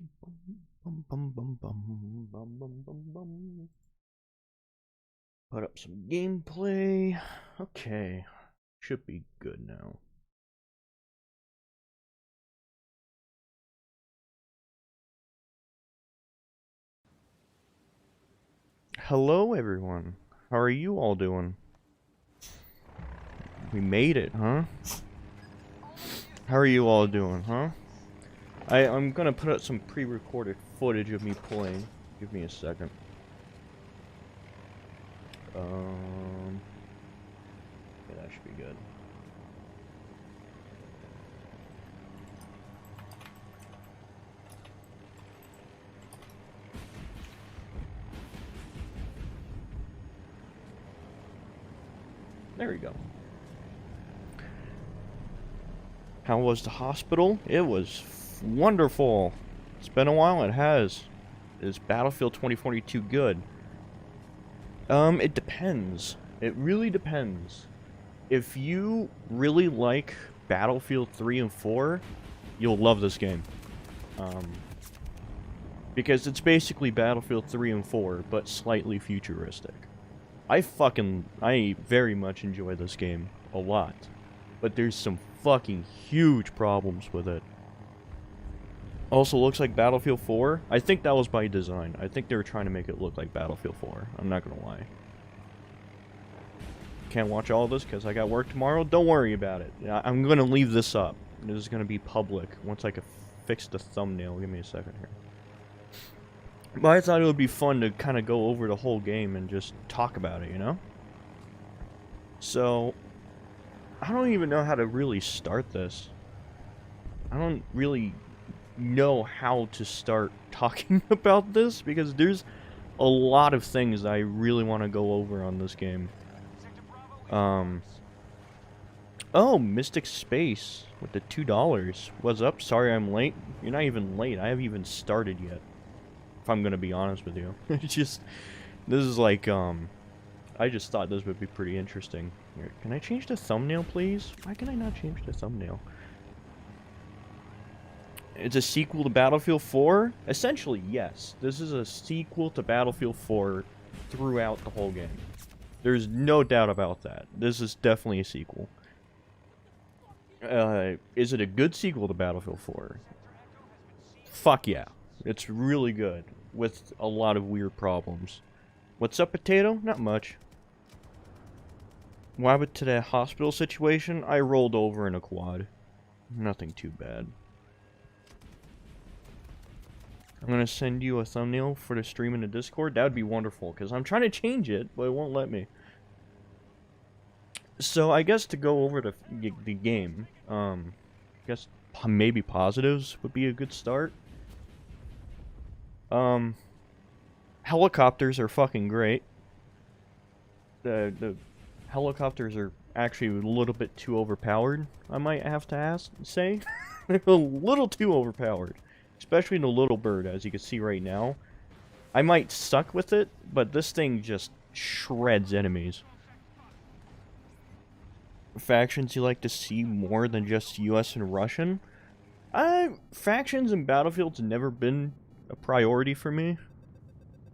Bum, bum, bum, bum, bum, bum, bum, bum. Put up some gameplay. Okay. Should be good now. Hello, everyone. How are you all doing? We made it, huh? How are you all doing, huh? I'm gonna put up some pre-recorded footage of me playing. Give me a second. Yeah, that should be good. There we go. How was the hospital? It was wonderful. It's been a while, it has. Is Battlefield 2042 good? It depends. It really depends. If you really like Battlefield 3 and 4, you'll love this game. Because it's basically Battlefield 3 and 4, but slightly futuristic. I very much enjoy this game. A lot. But there's some fucking huge problems with it. Also looks like Battlefield 4. I think that was by design. I think they were trying to make it look like Battlefield 4. I'm not gonna lie. Can't watch all of this because I got work tomorrow. Don't worry about it. I'm gonna leave this up. This is gonna be public once I can fix the thumbnail. Give me a second here. But I thought it would be fun to kind of go over the whole game and just talk about it, you know? So, I don't even know how to really start this. I don't really know how to start talking about this because there's a lot of things I really want to go over on this game. Oh, Mystic Space with the $2. What's up? Sorry I'm late. You're not even late. I haven't even started yet. If I'm gonna be honest with you. This is like, I just thought this would be pretty interesting. Here, can I change the thumbnail, please? Why can I not change the thumbnail? It's a sequel to Battlefield 4? Essentially, yes. This is a sequel to Battlefield 4 throughout the whole game. There's no doubt about that. This is definitely a sequel. Is it a good sequel to Battlefield 4? Fuck yeah. It's really good, with a lot of weird problems. What's up, Potato? Not much. What happened to that hospital situation? I rolled over in a quad. Nothing too bad. I'm gonna send you a thumbnail for the stream in the Discord. That would be wonderful, because I'm trying to change it, but it won't let me. So, I guess to go over the game, I guess maybe positives would be a good start. Helicopters are fucking great. The helicopters are actually a little bit too overpowered, I might have to say. They're a little too overpowered. Especially the little bird, as you can see right now. I might suck with it, but this thing just shreds enemies. Factions you like to see more than just US and Russian? Factions in Battlefield's never been a priority for me.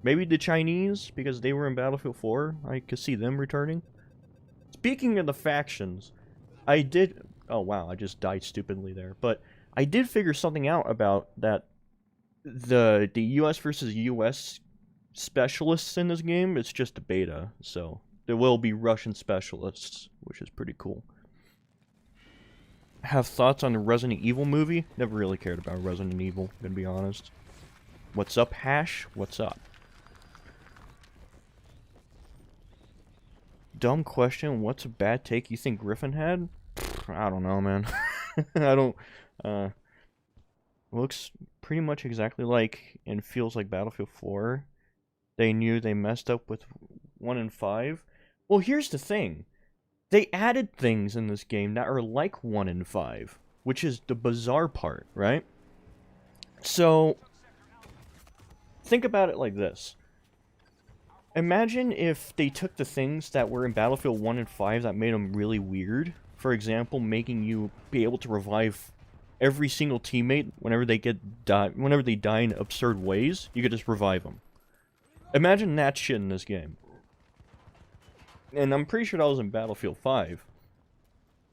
Maybe the Chinese, because they were in Battlefield 4. I could see them returning. Speaking of the factions, I did... Oh wow, I just died stupidly there. But I did figure something out about that. The US versus US specialists in this game, it's just a beta. So there will be Russian specialists, which is pretty cool. Have thoughts on the Resident Evil movie? Never really cared about Resident Evil, gonna be honest. What's up, Hash? What's up? Dumb question. What's a bad take you think Griffin had? I don't know, man. I don't... Looks pretty much exactly like and feels like Battlefield 4. They knew they messed up with 1 and 5. Well, here's the thing. They added things in this game that are like 1 and 5, which is the bizarre part, right? So, think about it like this. Imagine if they took the things that were in Battlefield 1 and 5 that made them really weird. For example, making you be able to revive every single teammate, whenever they die in absurd ways, you could just revive them. Imagine that shit in this game. And I'm pretty sure that was in Battlefield 5.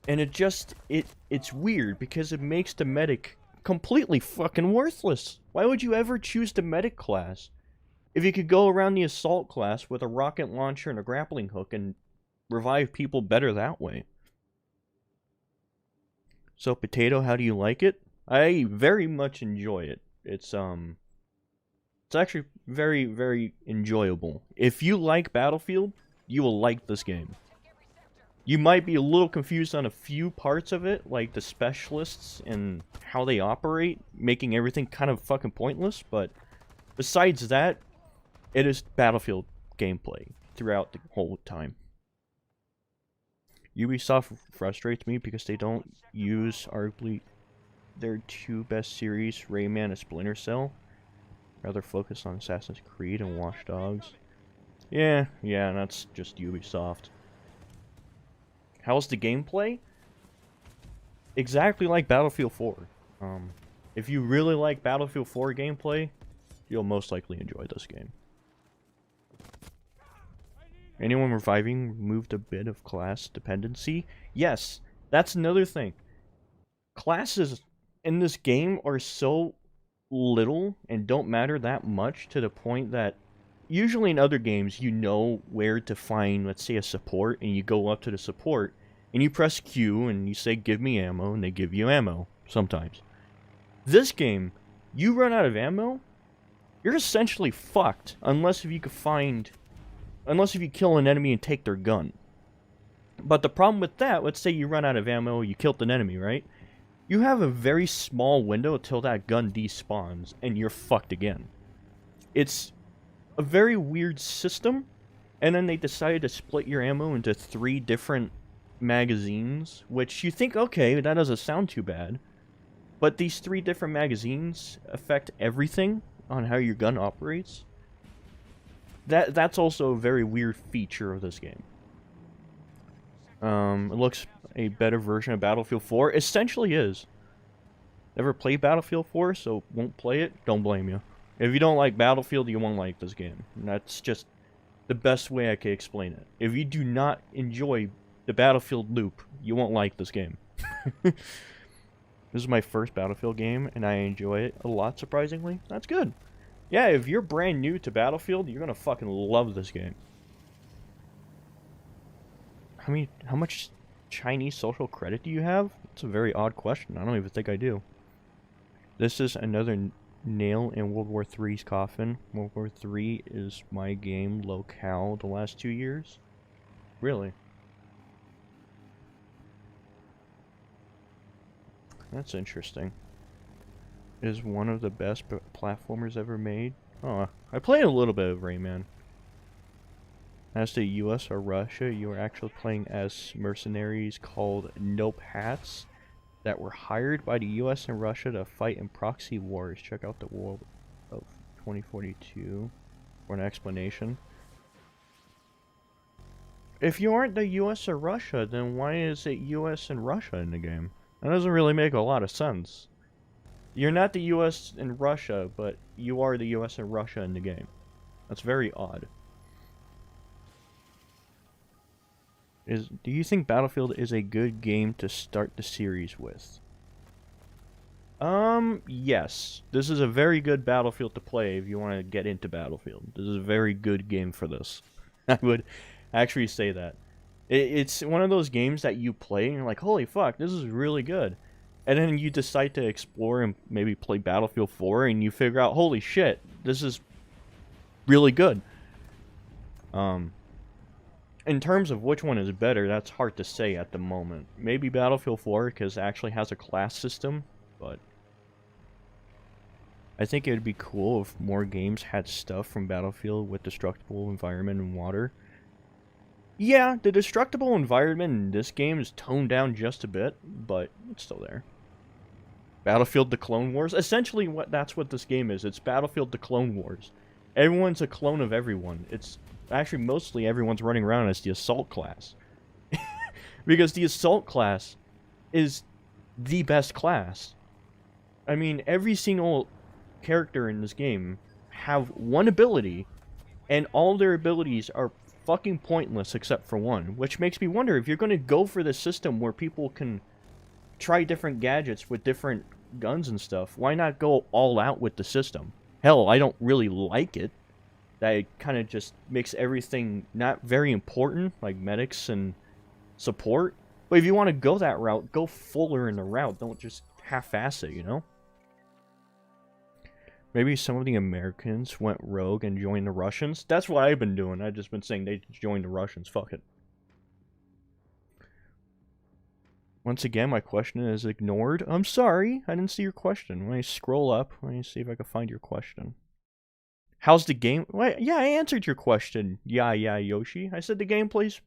And it's weird because it makes the medic completely fucking worthless. Why would you ever choose the medic class if you could go around the assault class with a rocket launcher and a grappling hook and revive people better that way? So, Potato, how do you like it? I very much enjoy it. It's actually very, very enjoyable. If you like Battlefield, you will like this game. You might be a little confused on a few parts of it, like the specialists and how they operate, making everything kind of fucking pointless, but besides that, it is Battlefield gameplay throughout the whole time. Ubisoft frustrates me because they don't use arguably their two best series, Rayman and Splinter Cell. Rather focus on Assassin's Creed and Watch Dogs. Yeah, that's just Ubisoft. How's the gameplay? Exactly like Battlefield 4. If you really like Battlefield 4 gameplay, you'll most likely enjoy this game. Anyone reviving removed a bit of class dependency? Yes, that's another thing. Classes in this game are so little and don't matter that much to the point that usually in other games you know where to find, let's say, a support, and you go up to the support and you press Q and you say give me ammo, and they give you ammo sometimes. This game, you run out of ammo, you're essentially fucked unless if you kill an enemy and take their gun. But the problem with that, let's say you run out of ammo, you killed an enemy, right? You have a very small window until that gun despawns, and you're fucked again. It's a very weird system, and then they decided to split your ammo into 3 different magazines, which you think, okay, that doesn't sound too bad. But these 3 different magazines affect everything on how your gun operates. That's also a very weird feature of this game. It looks a better version of Battlefield 4. Essentially is. Never played Battlefield 4, so won't play it? Don't blame you. If you don't like Battlefield, you won't like this game. And that's just the best way I can explain it. If you do not enjoy the Battlefield loop, you won't like this game. This is my first Battlefield game, and I enjoy it a lot, surprisingly. That's good. Yeah, if you're brand new to Battlefield, you're gonna fucking love this game. How much Chinese social credit do you have? That's a very odd question. I don't even think I do. This is another nail in World War III's coffin. World War III is my game locale the last 2 years. Really? That's interesting. It is one of the best platformers ever made. Oh, I played a little bit of Rayman. As to US or Russia, you are actually playing as mercenaries called Nope Hats that were hired by the US and Russia to fight in proxy wars. Check out the World of 2042 for an explanation. If you aren't the US or Russia, then why is it US and Russia in the game? That doesn't really make a lot of sense. You're not the US and Russia, but you are the US and Russia in the game. That's very odd. Do you think Battlefield is a good game to start the series with? Yes. This is a very good Battlefield to play if you want to get into Battlefield. This is a very good game for this. I would actually say that. It's one of those games that you play and you're like, holy fuck, this is really good. And then you decide to explore and maybe play Battlefield 4 and you figure out, holy shit, this is really good. In terms of which one is better, that's hard to say at the moment. Maybe Battlefield 4 because it actually has a class system, but I think it would be cool if more games had stuff from Battlefield with destructible environment and water. Yeah, the destructible environment in this game is toned down just a bit, but it's still there. Battlefield the Clone Wars. Essentially, that's what this game is. It's Battlefield the Clone Wars. Everyone's a clone of everyone. It's actually mostly everyone's running around as the assault class. Because the assault class is the best class. I mean, every single character in this game have one ability, and all their abilities are fucking pointless except for one, which makes me wonder if you're going to go for this system where people can try different gadgets with different guns and stuff, why not go all out with the system? Hell, I don't really like it. That kind of just makes everything not very important, like medics and support. But if you want to go that route, go fuller in the route. Don't just half-ass it, you know? Maybe some of the Americans went rogue and joined the Russians. That's what I've been doing. I've just been saying they joined the Russians. Fuck it. Once again, my question is ignored. I'm sorry. I didn't see your question. When I scroll up, let me see if I can find your question. How's the game? Wait, yeah, I answered your question. Yeah, Yoshi. I said the gameplay's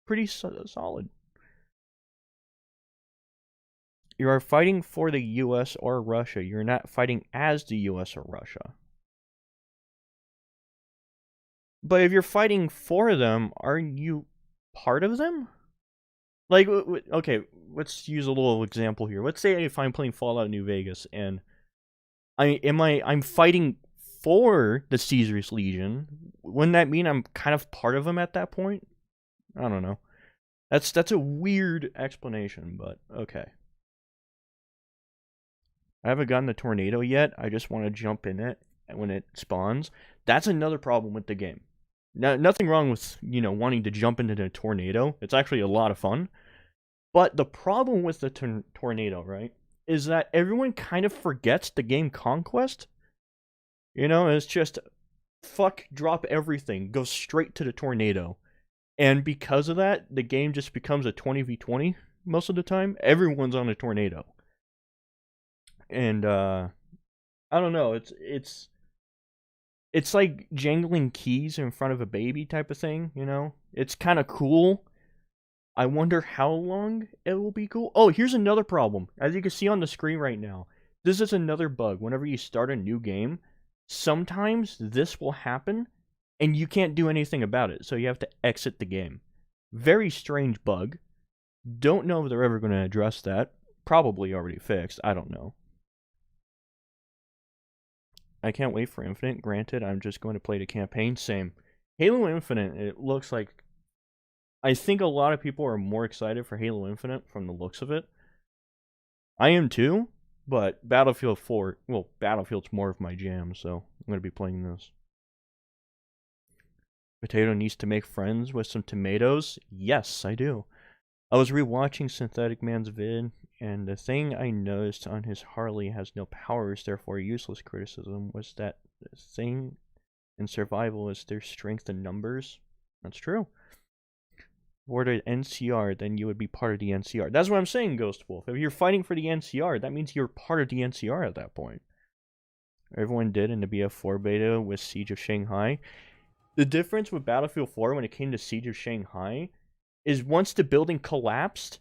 pretty solid. You are fighting for the US or Russia. You're not fighting as the US or Russia. But if you're fighting for them, aren't you part of them? Like, okay, let's use a little example here. Let's say if I'm playing Fallout New Vegas and I'm fighting for the Caesar's Legion, wouldn't that mean I'm kind of part of them at that point? I don't know. That's a weird explanation, but okay. I haven't gotten the tornado yet. I just want to jump in it when it spawns. That's another problem with the game. Now, nothing wrong with, wanting to jump into the tornado. It's actually a lot of fun. But the problem with the tornado, right, is that everyone kind of forgets the game Conquest. It's just, fuck, drop everything, go straight to the tornado. And because of that, the game just becomes a 20v20 most of the time. Everyone's on a tornado. And, I don't know, it's like jangling keys in front of a baby type of thing, It's kind of cool. I wonder how long it will be cool. Oh, here's another problem. As you can see on the screen right now, this is another bug. Whenever you start a new game, sometimes this will happen, and you can't do anything about it, so you have to exit the game. Very strange bug. Don't know if they're ever going to address that. Probably already fixed. I don't know. I can't wait for Infinite. Granted, I'm just going to play the campaign. Same. Halo Infinite, it looks like... I think a lot of people are more excited for Halo Infinite from the looks of it. I am too, but Battlefield 4... Well, Battlefield's more of my jam, so I'm going to be playing this. Potato needs to make friends with some tomatoes? Yes, I do. I was rewatching Synthetic Man's vid, and the thing I noticed on his Harley has no powers, therefore useless criticism, was that the thing in survival is their strength in numbers. That's true. Or the NCR, then you would be part of the NCR. That's what I'm saying, Ghost Wolf. If you're fighting for the NCR, that means you're part of the NCR at that point. Everyone did in the BF4 beta with Siege of Shanghai. The difference with Battlefield 4 when it came to Siege of Shanghai is once the building collapsed,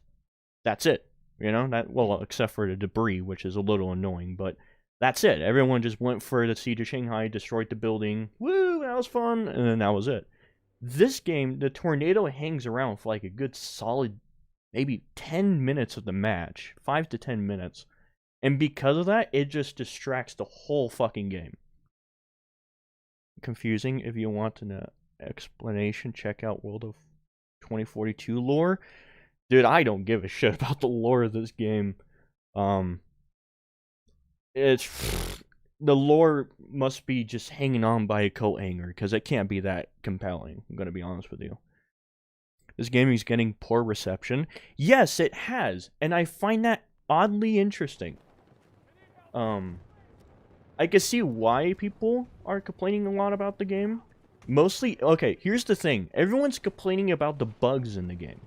that's it. Well, except for the debris, which is a little annoying, but that's it. Everyone just went for the Siege of Shanghai, destroyed the building. Woo, that was fun, and then that was it. This game, the tornado hangs around for like a good solid, maybe 10 minutes of the match. 5 to 10 minutes. And because of that, it just distracts the whole fucking game. Confusing. If you want an explanation, check out World of 2042 lore. Dude, I don't give a shit about the lore of this game. It's... The lore must be just hanging on by a coat hanger, because it can't be that compelling, I'm going to be honest with you. This game is getting poor reception. Yes, it has, and I find that oddly interesting. I can see why people are complaining a lot about the game. Mostly, okay, here's the thing. Everyone's complaining about the bugs in the game.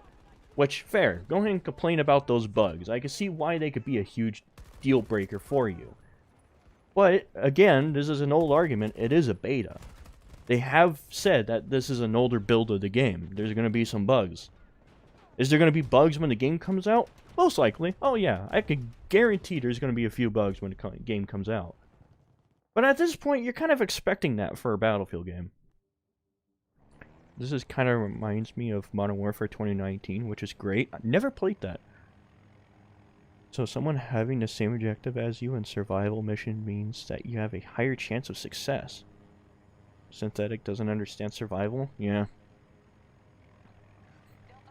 Which, fair. Go ahead and complain about those bugs. I can see why they could be a huge deal breaker for you. But, again, this is an old argument. It is a beta. They have said that this is an older build of the game. There's going to be some bugs. Is there going to be bugs when the game comes out? Most likely. Oh, yeah. I can guarantee there's going to be a few bugs when the game comes out. But at this point, you're kind of expecting that for a Battlefield game. This is kind of reminds me of Modern Warfare 2019, which is great. I never played that. So someone having the same objective as you in survival mission means that you have a higher chance of success. Synthetic doesn't understand survival? Yeah.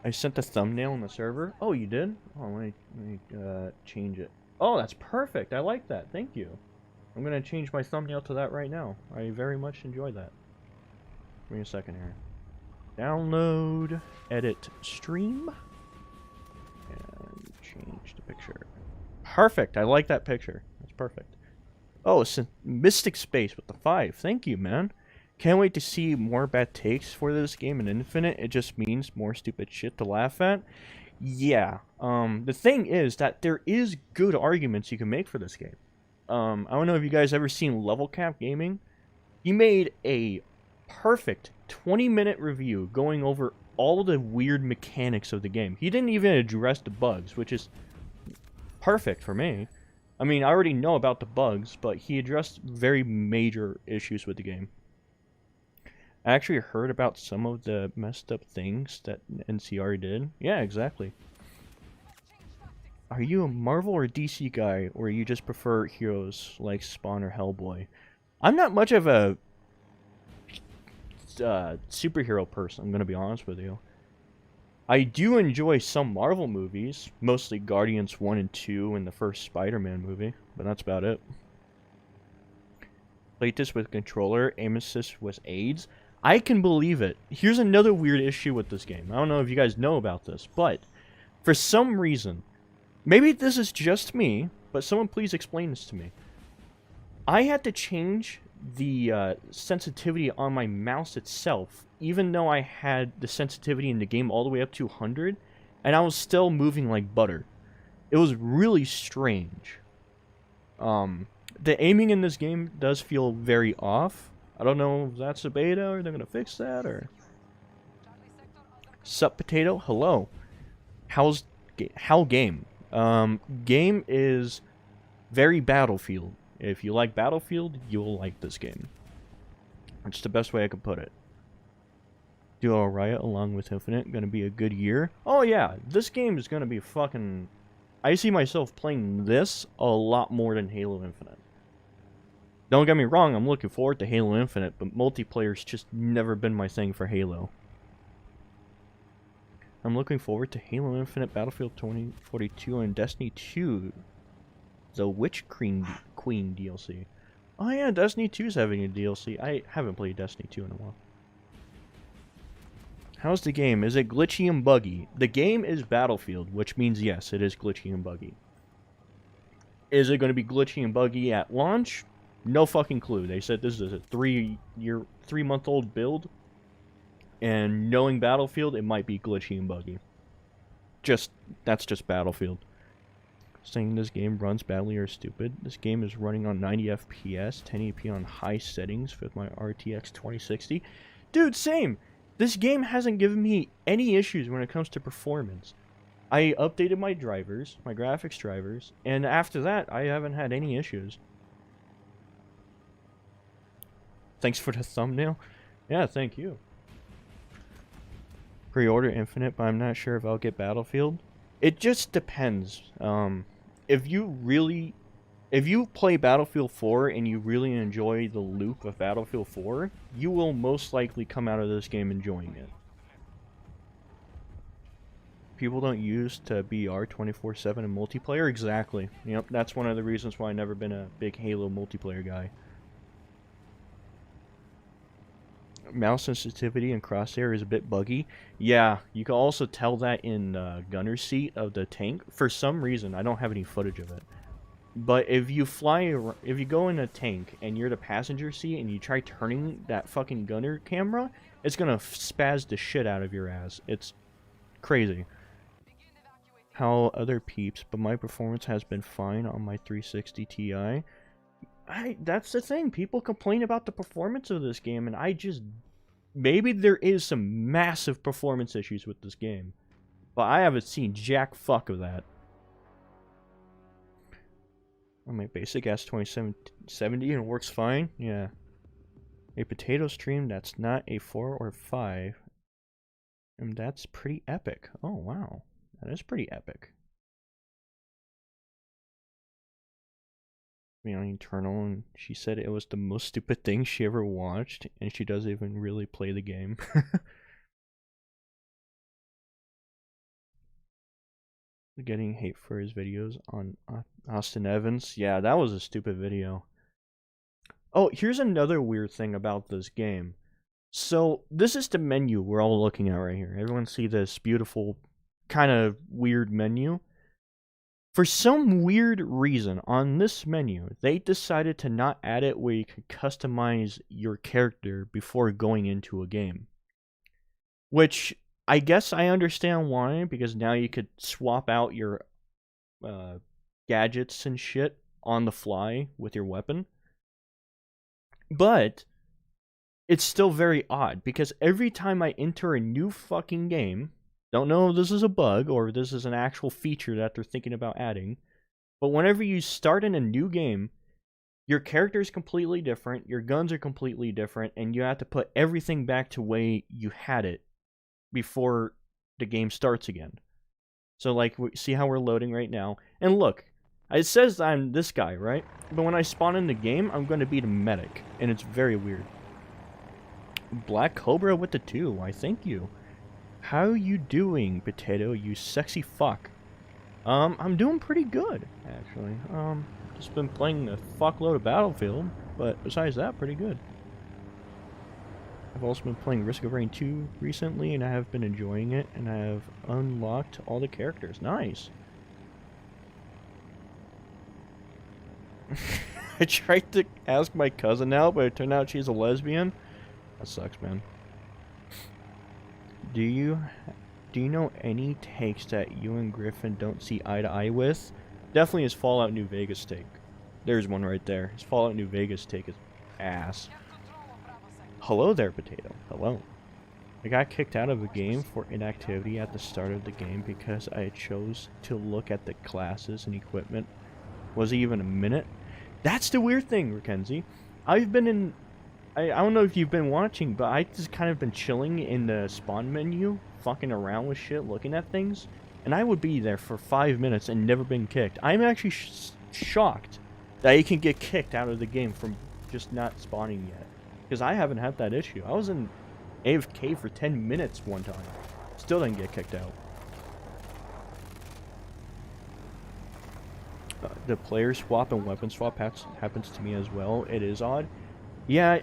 I sent the thumbnail on the server. Oh, you did? Oh, let me change it. Oh, that's perfect. I like that. Thank you. I'm going to change my thumbnail to that right now. I very much enjoy that. Give me a second here. Download, edit, stream, and change the picture. Perfect. I like that picture. That's perfect. Oh, it's a Mystic Space with the 5. Thank you, man. Can't wait to see more bad takes for this game in Infinite. It just means more stupid shit to laugh at. Yeah. The thing is that there is good arguments you can make for this game. I don't know if you guys ever seen Level Cap Gaming. He made a perfect 20-minute review going over all the weird mechanics of the game. He didn't even address the bugs, which is perfect for me. I mean, I already know about the bugs, but he addressed very major issues with the game. I actually heard about some of the messed up things that NCR did. Yeah, exactly. Are you a Marvel or DC guy, or you just prefer heroes like Spawn or Hellboy? I'm not much of a superhero person, I'm going to be honest with you. I do enjoy some Marvel movies, mostly Guardians 1 and 2 and the first Spider-Man movie, but that's about it. Played this with controller, aim assist with aids. I can believe it. Here's another weird issue with this game. I don't know if you guys know about this, but for some reason, maybe this is just me, but someone please explain this to me. I had to change the sensitivity on my mouse itself, even though I had the sensitivity in the game all the way up to 100, and I was still moving like butter. It was really strange. The aiming in this game does feel very off. I don't know if that's a beta or they're gonna fix that or. Sup Potato, hello. How game? Game is very Battlefield. If you like Battlefield, you'll like this game. It's the best way I could put it. Duo Riot along with Infinite gonna be a good year. Oh yeah, this game is gonna be fucking. I see myself playing this a lot more than Halo Infinite. Don't get me wrong, I'm looking forward to Halo Infinite, but multiplayer's just never been my thing for Halo. I'm looking forward to Halo Infinite, Battlefield 2042, and Destiny 2. The Witch Queen DLC. Oh yeah, Destiny 2 is having a DLC. I haven't played Destiny 2 in a while. How's the game? Is it glitchy and buggy? The game is Battlefield, which means yes, it is glitchy and buggy. Is it going to be glitchy and buggy at launch? No fucking clue. They said this is a 3-month-old build. And knowing Battlefield, it might be glitchy and buggy. That's just Battlefield. Saying this game runs badly or stupid. This game is running on 90 FPS, 1080p on high settings with my RTX 2060. Dude, same! This game hasn't given me any issues when it comes to performance. I updated my drivers, my graphics drivers, and after that, I haven't had any issues. Thanks for the thumbnail. Yeah, thank you. Pre-order Infinite, but I'm not sure if I'll get Battlefield. It just depends. If you play Battlefield 4 and you really enjoy the loop of Battlefield 4, you will most likely come out of this game enjoying it. People don't use to BR 24/7 in multiplayer? Exactly. Yep, that's one of the reasons why I've never been a big Halo multiplayer guy. Mouse sensitivity and crosshair is a bit buggy. Yeah, you can also tell that in gunner's seat of the tank. For some reason, I don't have any footage of it. But if you go in a tank and you're the passenger seat and you try turning that fucking gunner camera, it's gonna spaz the shit out of your ass. It's crazy. How other peeps, but my performance has been fine on my 360 Ti. That's the thing. People complain about the performance of this game, and I just... Maybe there is some massive performance issues with this game. But I haven't seen jack fuck of that. On my basic S2770 and it works fine. Yeah. A potato stream that's not a 4 or 5. And that's pretty epic. Oh, wow. That is pretty epic. me on Eternal, and she said it was the most stupid thing she ever watched, and she doesn't even really play the game. Getting hate for his videos on Austin Evans. Yeah, that was a stupid video. Oh, here's another weird thing about this game. So, this is the menu we're all looking at right here. Everyone see this beautiful, kind of weird menu? For some weird reason, on this menu, they decided to not add it where you could customize your character before going into a game. Which, I guess I understand why, because now you could swap out your gadgets and shit on the fly with your weapon. But it's still very odd, because every time I enter a new fucking game, don't know if this is a bug or if this is an actual feature that they're thinking about adding, but whenever you start in a new game, your character is completely different, your guns are completely different, and you have to put everything back to the way you had it before the game starts again. So, like, see how we're loading right now? And look, it says I'm this guy, right? But when I spawn in the game, I'm going to be the medic, and it's very weird. Black Cobra with the 2, why thank you. How you doing, Potato, you sexy fuck? I'm doing pretty good, actually. Just been playing a fuckload of Battlefield, but besides that, pretty good. I've also been playing Risk of Rain 2 recently, and I have been enjoying it, and I have unlocked all the characters. Nice. I tried to ask my cousin out, but it turned out she's a lesbian. That sucks, man. Do you know any takes that you and Griffin don't see eye to eye with? Definitely his Fallout New Vegas take. There's one right there. His Fallout New Vegas take is ass. Hello there, Potato. Hello. I got kicked out of a game for inactivity at the start of the game because I chose to look at the classes and equipment. Was it even a minute? That's the weird thing, Mackenzie. I've been in... I don't know if you've been watching, but I just kind of been chilling in the spawn menu, fucking around with shit, looking at things, and I would be there for 5 minutes and never been kicked. I'm actually shocked that you can get kicked out of the game from just not spawning yet, because I haven't had that issue. I was in AFK for 10 minutes one time, still didn't get kicked out. The player swap and weapon swap happens to me as well. It is odd. Yeah,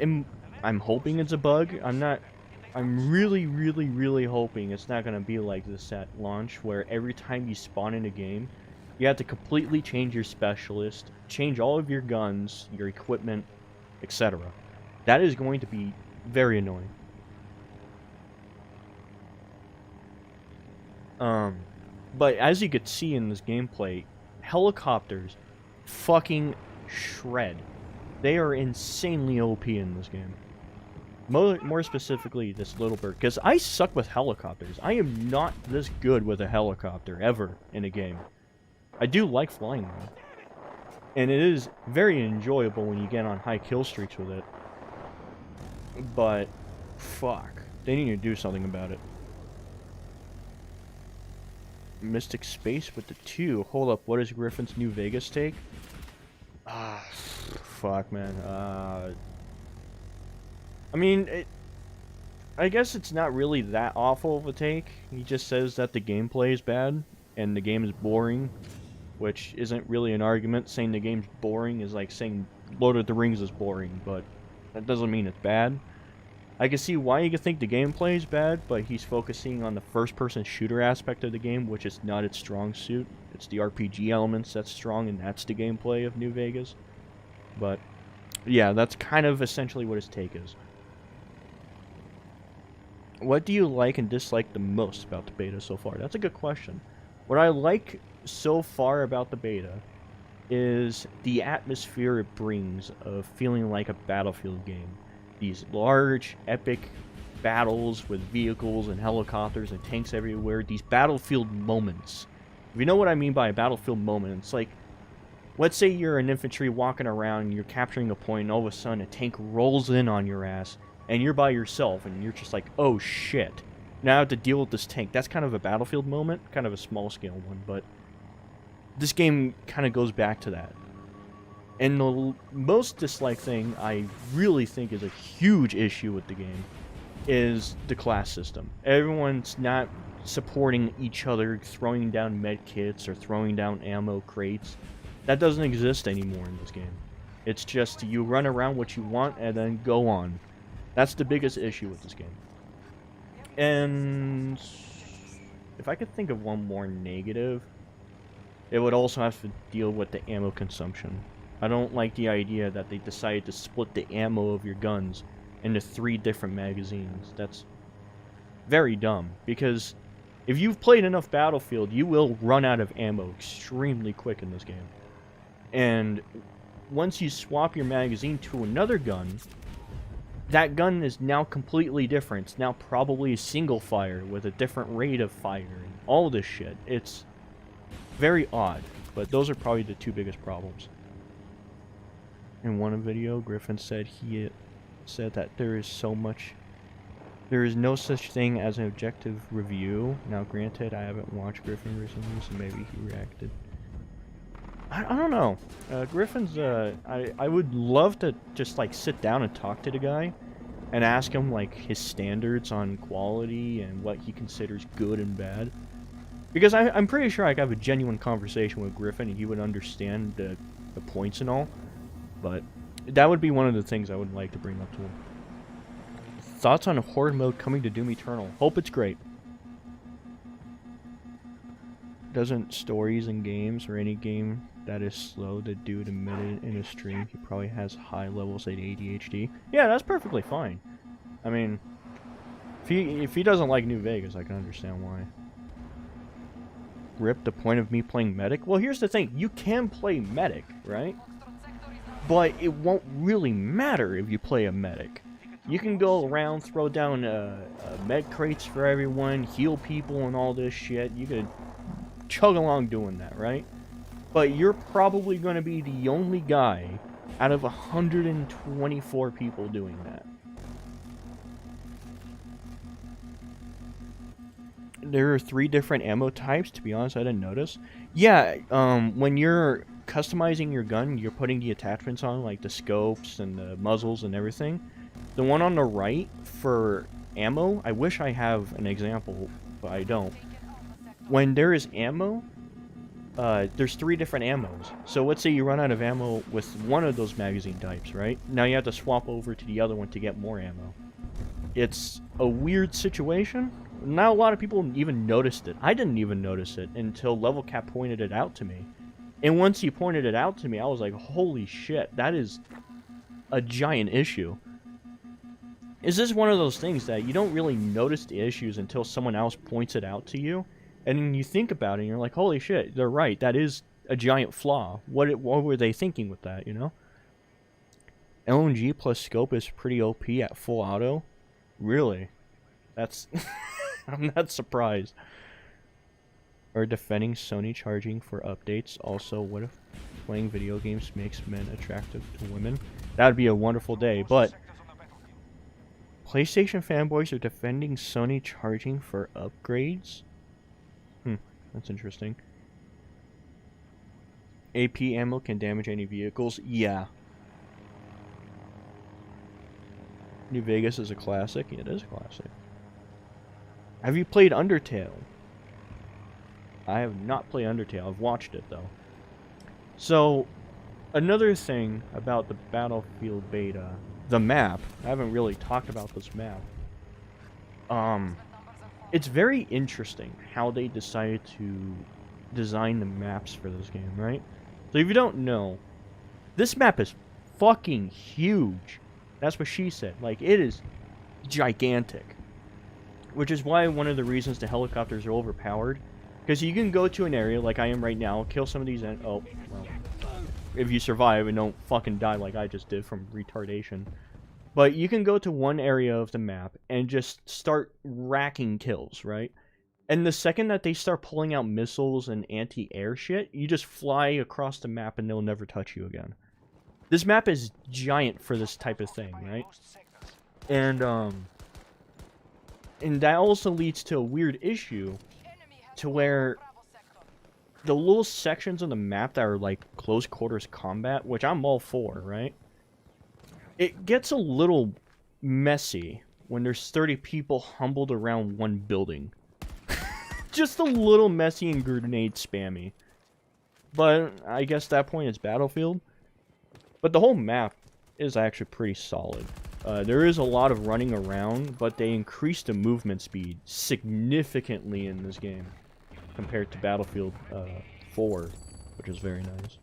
I'm hoping it's a bug. I'm really hoping it's not going to be like this at launch, where every time you spawn in a game, you have to completely change your specialist, change all of your guns, your equipment, etc. That is going to be very annoying. But as you could see in this gameplay, helicopters fucking shred. They are insanely OP in this game. More specifically, this little bird. Because I suck with helicopters. I am not this good with a helicopter, ever, in a game. I do like flying, though. And it is very enjoyable when you get on high kill streaks with it. But, fuck. They need to do something about it. Mystic Space with the 2. Hold up, what is Griffin's New Vegas take? Ah, fuck, man. I mean, I guess it's not really that awful of a take. He just says that the gameplay is bad, and the game is boring, which isn't really an argument. Saying the game's boring is like saying Lord of the Rings is boring, but that doesn't mean it's bad. I can see why you could think the gameplay is bad, but he's focusing on the first-person shooter aspect of the game, which is not its strong suit. It's the RPG elements that's strong, and that's the gameplay of New Vegas. But, yeah, that's kind of essentially what his take is. What do you like and dislike the most about the beta so far? That's a good question. What I like so far about the beta is the atmosphere it brings of feeling like a Battlefield game. These large, epic battles with vehicles and helicopters and tanks everywhere. These Battlefield moments. If you know what I mean by a Battlefield moment, it's like, let's say you're an infantry walking around and you're capturing a point, and all of a sudden a tank rolls in on your ass, and you're by yourself, and you're just like, oh shit. Now I have to deal with this tank. That's kind of a Battlefield moment, kind of a small scale one, but this game kind of goes back to that. And the most disliked thing I really think is a huge issue with the game is the class system. Everyone's not supporting each other, throwing down med kits or throwing down ammo crates. That doesn't exist anymore in this game. It's just you run around what you want and then go on. That's the biggest issue with this game. And if I could think of one more negative, it would also have to deal with the ammo consumption. I don't like the idea that they decided to split the ammo of your guns into 3 different magazines. That's very dumb, because if you've played enough Battlefield, you will run out of ammo extremely quick in this game. And once you swap your magazine to another gun, that gun is now completely different. It's now probably a single fire with a different rate of fire and all this shit. It's very odd, but those are probably the 2 biggest problems. In one video, Griffin said that there is no such thing as an objective review. Now, granted, I haven't watched Griffin recently, so maybe he reacted. I don't know. Griffin's, I would love to just, like, sit down and talk to the guy and ask him, like, his standards on quality and what he considers good and bad. Because I'm pretty sure I could have a genuine conversation with Griffin and he would understand the points and all. But that would be one of the things I would like to bring up to him. Thoughts on Horde mode coming to Doom Eternal? Hope it's great. Doesn't stories in games or any game that is slow, the dude admitted in a stream he probably has high levels of ADHD? Yeah, that's perfectly fine. I mean, if he doesn't like New Vegas, I can understand why. Rip, the point of me playing medic? Well, here's the thing. You can play medic, right? But it won't really matter if you play a medic. You can go around, throw down med crates for everyone, heal people and all this shit. You could chug along doing that, right? But you're probably going to be the only guy out of 124 people doing that. There are 3 different ammo types. To be honest, I didn't notice. Yeah, when you're customizing your gun, you're putting the attachments on, like the scopes and the muzzles and everything. The one on the right for ammo, I wish I have an example, but I don't. When there is ammo, there's 3 different ammos. So let's say you run out of ammo with one of those magazine types, right? Now you have to swap over to the other one to get more ammo. It's a weird situation. Not a lot of people even noticed it. I didn't even notice it until Level Cap pointed it out to me. And once he pointed it out to me, I was like, holy shit, that is a giant issue. Is this one of those things that you don't really notice the issues until someone else points it out to you? And then you think about it and you're like, holy shit, they're right. That is a giant flaw. What were they thinking with that, you know? LMG plus scope is pretty OP at full auto. Really? That's... I'm not surprised. Or defending Sony charging for updates. Also, what if playing video games makes men attractive to women? That would be a wonderful day, but... PlayStation fanboys are defending Sony charging for upgrades? That's interesting. AP ammo can damage any vehicles? Yeah. New Vegas is a classic? Yeah, it is a classic. Have you played Undertale? I have not played Undertale. I've watched it, though. So, another thing about the Battlefield beta, the map. I haven't really talked about this map. It's very interesting how they decided to design the maps for this game, right? So if you don't know, this map is fucking huge. That's what she said. Like, it is gigantic. Which is why one of the reasons the helicopters are overpowered. Because you can go to an area like I am right now, kill some of these and oh, well, if you survive and don't fucking die like I just did from retardation. But you can go to one area of the map and just start racking kills, right? And the second that they start pulling out missiles and anti-air shit, you just fly across the map and they'll never touch you again. This map is giant for this type of thing, right? And that also leads to a weird issue to where the little sections on the map that are like close quarters combat, which I'm all for, right? It gets a little messy when there's 30 people humbled around one building. Just a little messy and grenade spammy. But I guess at that point it's Battlefield. But the whole map is actually pretty solid. There is a lot of running around, but they increased the movement speed significantly in this game compared to Battlefield 4, which is very nice.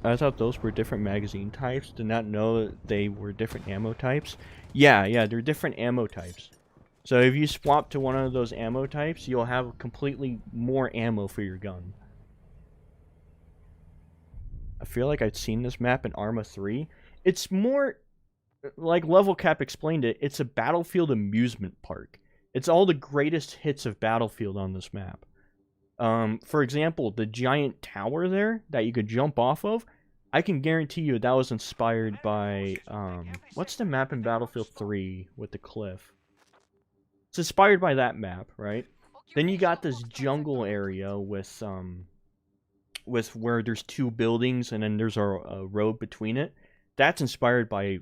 I thought those were different magazine types. Did not know that they were different ammo types. Yeah, they're different ammo types. So if you swap to one of those ammo types, you'll have completely more ammo for your gun. I feel like I'd seen this map in Arma 3. It's more, like Level Cap explained it, it's a Battlefield amusement park. It's all the greatest hits of Battlefield on this map. For example, the giant tower there that you could jump off of, I can guarantee you that was inspired by, what's the map in Battlefield 3 with the cliff? It's inspired by that map, right? Then you got this jungle area with where there's two buildings and then there's a road between it. That's inspired by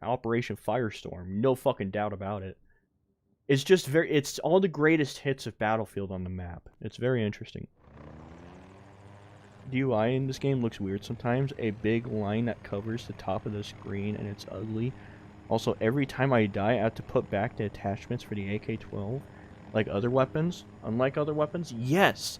Operation Firestorm. No fucking doubt about it. It's just it's all the greatest hits of Battlefield on the map. It's very interesting. The UI in this game looks weird sometimes. A big line that covers the top of the screen and it's ugly. Also, every time I die, I have to put back the attachments for the AK-12. Like other weapons. Unlike other weapons. Yes,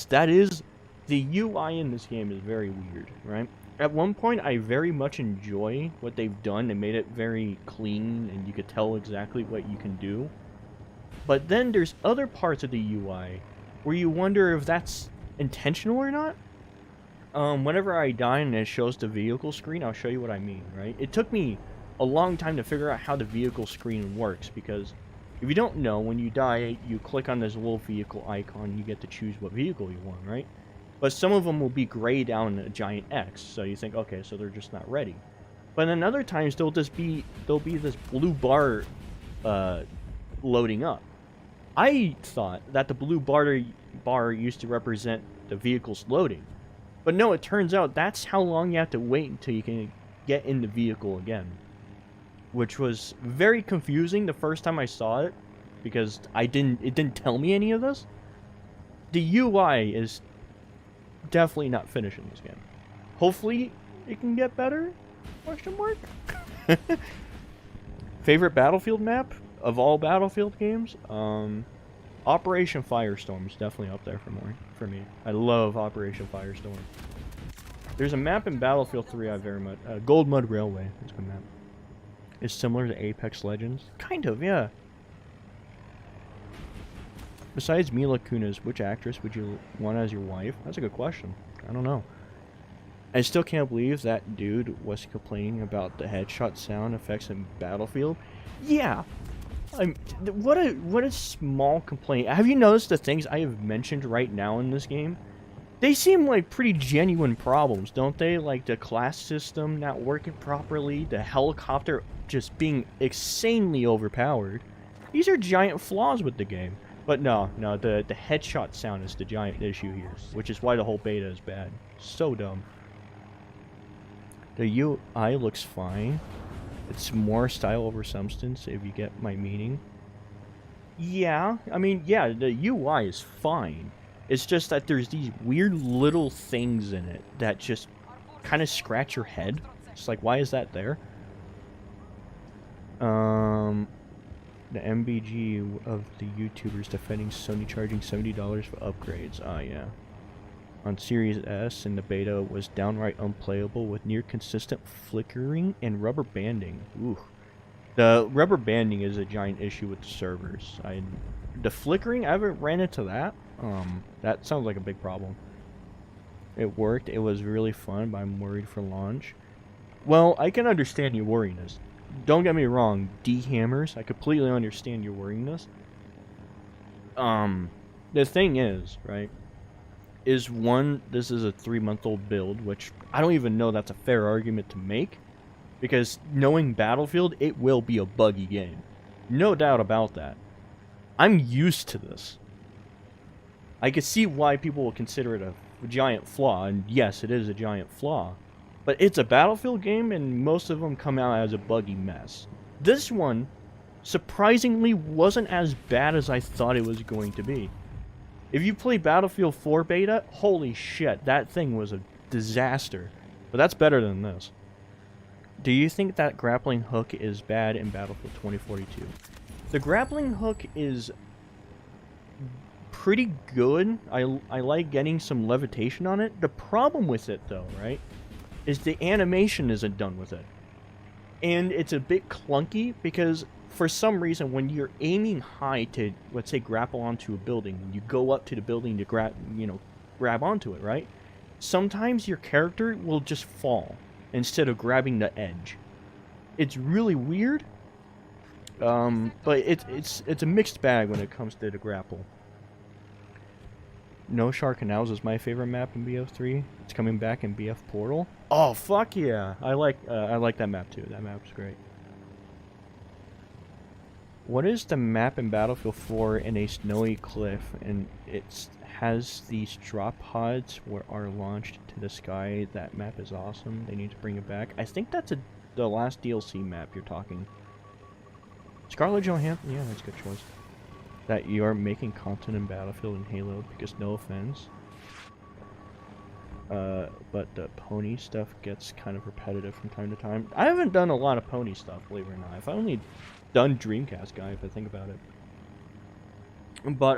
that is... The UI in this game is very weird, right? At one point, I very much enjoy what they've done. They made it very clean, and you could tell exactly what you can do. But then there's other parts of the UI where you wonder if that's intentional or not. Whenever I die and it shows the vehicle screen, I'll show you what I mean, right? It took me a long time to figure out how the vehicle screen works, because if you don't know, when you die, you click on this little vehicle icon, you get to choose what vehicle you want, right? But some of them will be grayed out in a giant X, so you think, okay, so they're just not ready. But then other times there'll be this blue bar loading up. I thought that the blue bar used to represent the vehicle's loading. But no, it turns out that's how long you have to wait until you can get in the vehicle again. Which was very confusing the first time I saw it, because it didn't tell me any of this. The UI is definitely not finished in this game. Hopefully it can get better? Question mark? Favorite Battlefield map of all Battlefield games? Operation Firestorm is definitely up there for me. I love Operation Firestorm. There's a map in Battlefield 3 I very much... Gold Mud Railway. That's a good map. It's similar to Apex Legends. Kind of, yeah. Besides Mila Kunis, which actress would you want as your wife? That's a good question. I don't know. I still can't believe that dude was complaining about the headshot sound effects in Battlefield. Yeah. What a small complaint. Have you noticed the things I have mentioned right now in this game? They seem like pretty genuine problems, don't they? Like the class system not working properly, the helicopter just being insanely overpowered. These are giant flaws with the game. But no, the headshot sound is the giant issue here, which is why the whole beta is bad. So dumb. The UI looks fine. It's more style over substance, if you get my meaning. Yeah, I mean, yeah, the UI is fine. It's just that there's these weird little things in it that just kind of scratch your head. It's like, why is that there? The MBG of the YouTubers defending Sony charging $70 for upgrades. Ah, yeah. On Series S in the beta was downright unplayable with near consistent flickering and rubber banding. Ooh. The rubber banding is a giant issue with the servers. The flickering, I haven't ran into that. That sounds like a big problem. It worked. It was really fun, but I'm worried for launch. Well, I can understand your worriness. Don't get me wrong, D-Hammers, I completely understand your worriness. The thing is, right, is one, this is a 3-month-old build, which I don't even know that's a fair argument to make, because knowing Battlefield, it will be a buggy game. No doubt about that. I'm used to this. I could see why people will consider it a giant flaw, and yes, it is a giant flaw. But it's a Battlefield game, and most of them come out as a buggy mess. This one, surprisingly, wasn't as bad as I thought it was going to be. If you play Battlefield 4 beta, holy shit, that thing was a disaster. But that's better than this. Do you think that grappling hook is bad in Battlefield 2042? The grappling hook is pretty good. I like getting some levitation on it. The problem with it, though, right, is the animation isn't done with it. And it's a bit clunky because for some reason when you're aiming high to, let's say, grapple onto a building, and you go up to the building to grab onto it, right? Sometimes your character will just fall instead of grabbing the edge. It's really weird. But it's a mixed bag when it comes to the grapple. No Shark Canals is my favorite map in BF3. It's coming back in BF Portal. Oh fuck yeah! I like that map too. That map's great. What is the map in Battlefield 4 in a snowy cliff, and it has these drop pods where are launched to the sky? That map is awesome. They need to bring it back. I think that's the last DLC map you're talking. Scarlett Johansson. Yeah, that's a good choice. That you are making content in Battlefield and Halo because no offense. But the pony stuff gets kind of repetitive from time to time. I haven't done a lot of pony stuff, believe it or not. I've only done Dreamcast guy if I think about it. But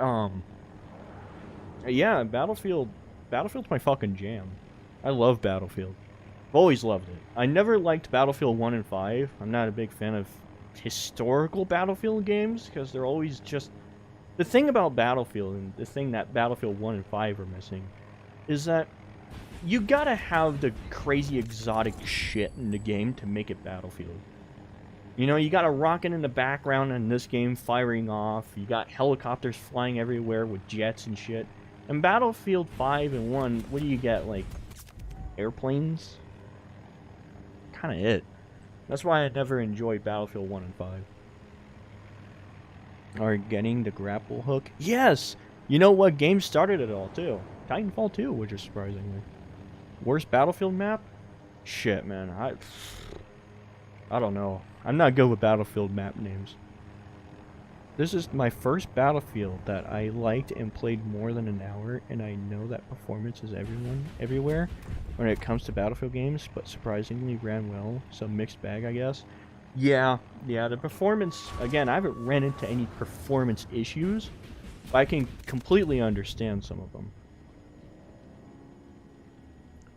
yeah, Battlefield's my fucking jam. I love Battlefield. I've always loved it. I never liked Battlefield 1 and 5. I'm not a big fan of historical Battlefield games because they're always just... The thing about Battlefield, and the thing that Battlefield 1 and 5 are missing, is that you gotta have the crazy exotic shit in the game to make it Battlefield. You know, you got a rocket in the background in this game firing off, you got helicopters flying everywhere with jets and shit. In Battlefield 5 and 1, what do you get, like, airplanes? Kinda it. That's why I never enjoyed Battlefield 1 and 5. Are getting the grapple hook? Yes! You know what game started it all, too? Titanfall 2, which is surprisingly. Worst Battlefield map? Shit, man. I don't know. I'm not good with Battlefield map names. This is my first Battlefield that I liked and played more than an hour, and I know that performance is everywhere when it comes to Battlefield games, but surprisingly ran well. Some mixed bag, I guess. Yeah, the performance, again, I haven't ran into any performance issues, but I can completely understand some of them.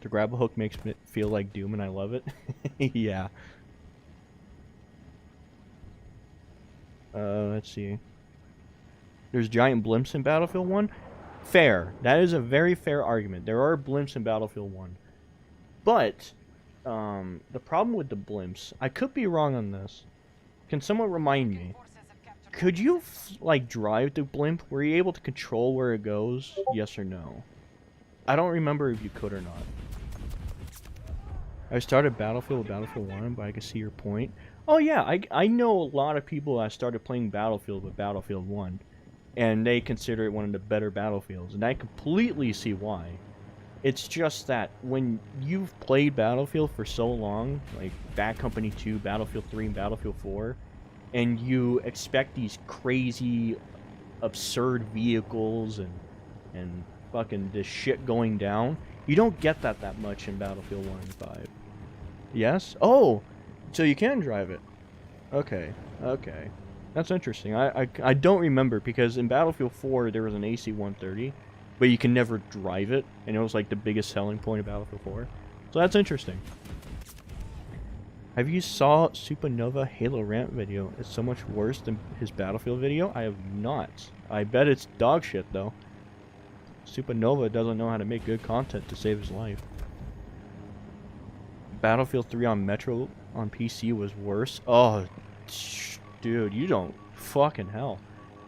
The grapple hook makes it feel like Doom, and I love it. Yeah. Let's see. There's giant blimps in Battlefield 1. Fair. That is a very fair argument. There are blimps in Battlefield 1. But the problem with the blimps, I could be wrong on this. Can someone remind me? Could you, like, drive the blimp? Were you able to control where it goes? Yes or no? I don't remember if you could or not. I started Battlefield with Battlefield 1, but I can see your point. Oh yeah, I know a lot of people that started playing Battlefield with Battlefield 1. And they consider it one of the better Battlefields. And I completely see why. It's just that when you've played Battlefield for so long, like Bad Company 2, Battlefield 3, and Battlefield 4, and you expect these crazy, absurd vehicles and fucking this shit going down, you don't get that much in Battlefield 1 and 5. Yes? Oh! So you can drive it. Okay. Okay. That's interesting. I don't remember, because in Battlefield 4 there was an AC-130, but you can never drive it, and it was like the biggest selling point of Battlefield 4. So that's interesting. Have you saw Supernova Halo rant video? It's so much worse than his Battlefield video? I have not. I bet it's dog shit though. Supernova doesn't know how to make good content to save his life. Battlefield 3 on Metro on PC was worse. Oh, dude, you don't fucking hell.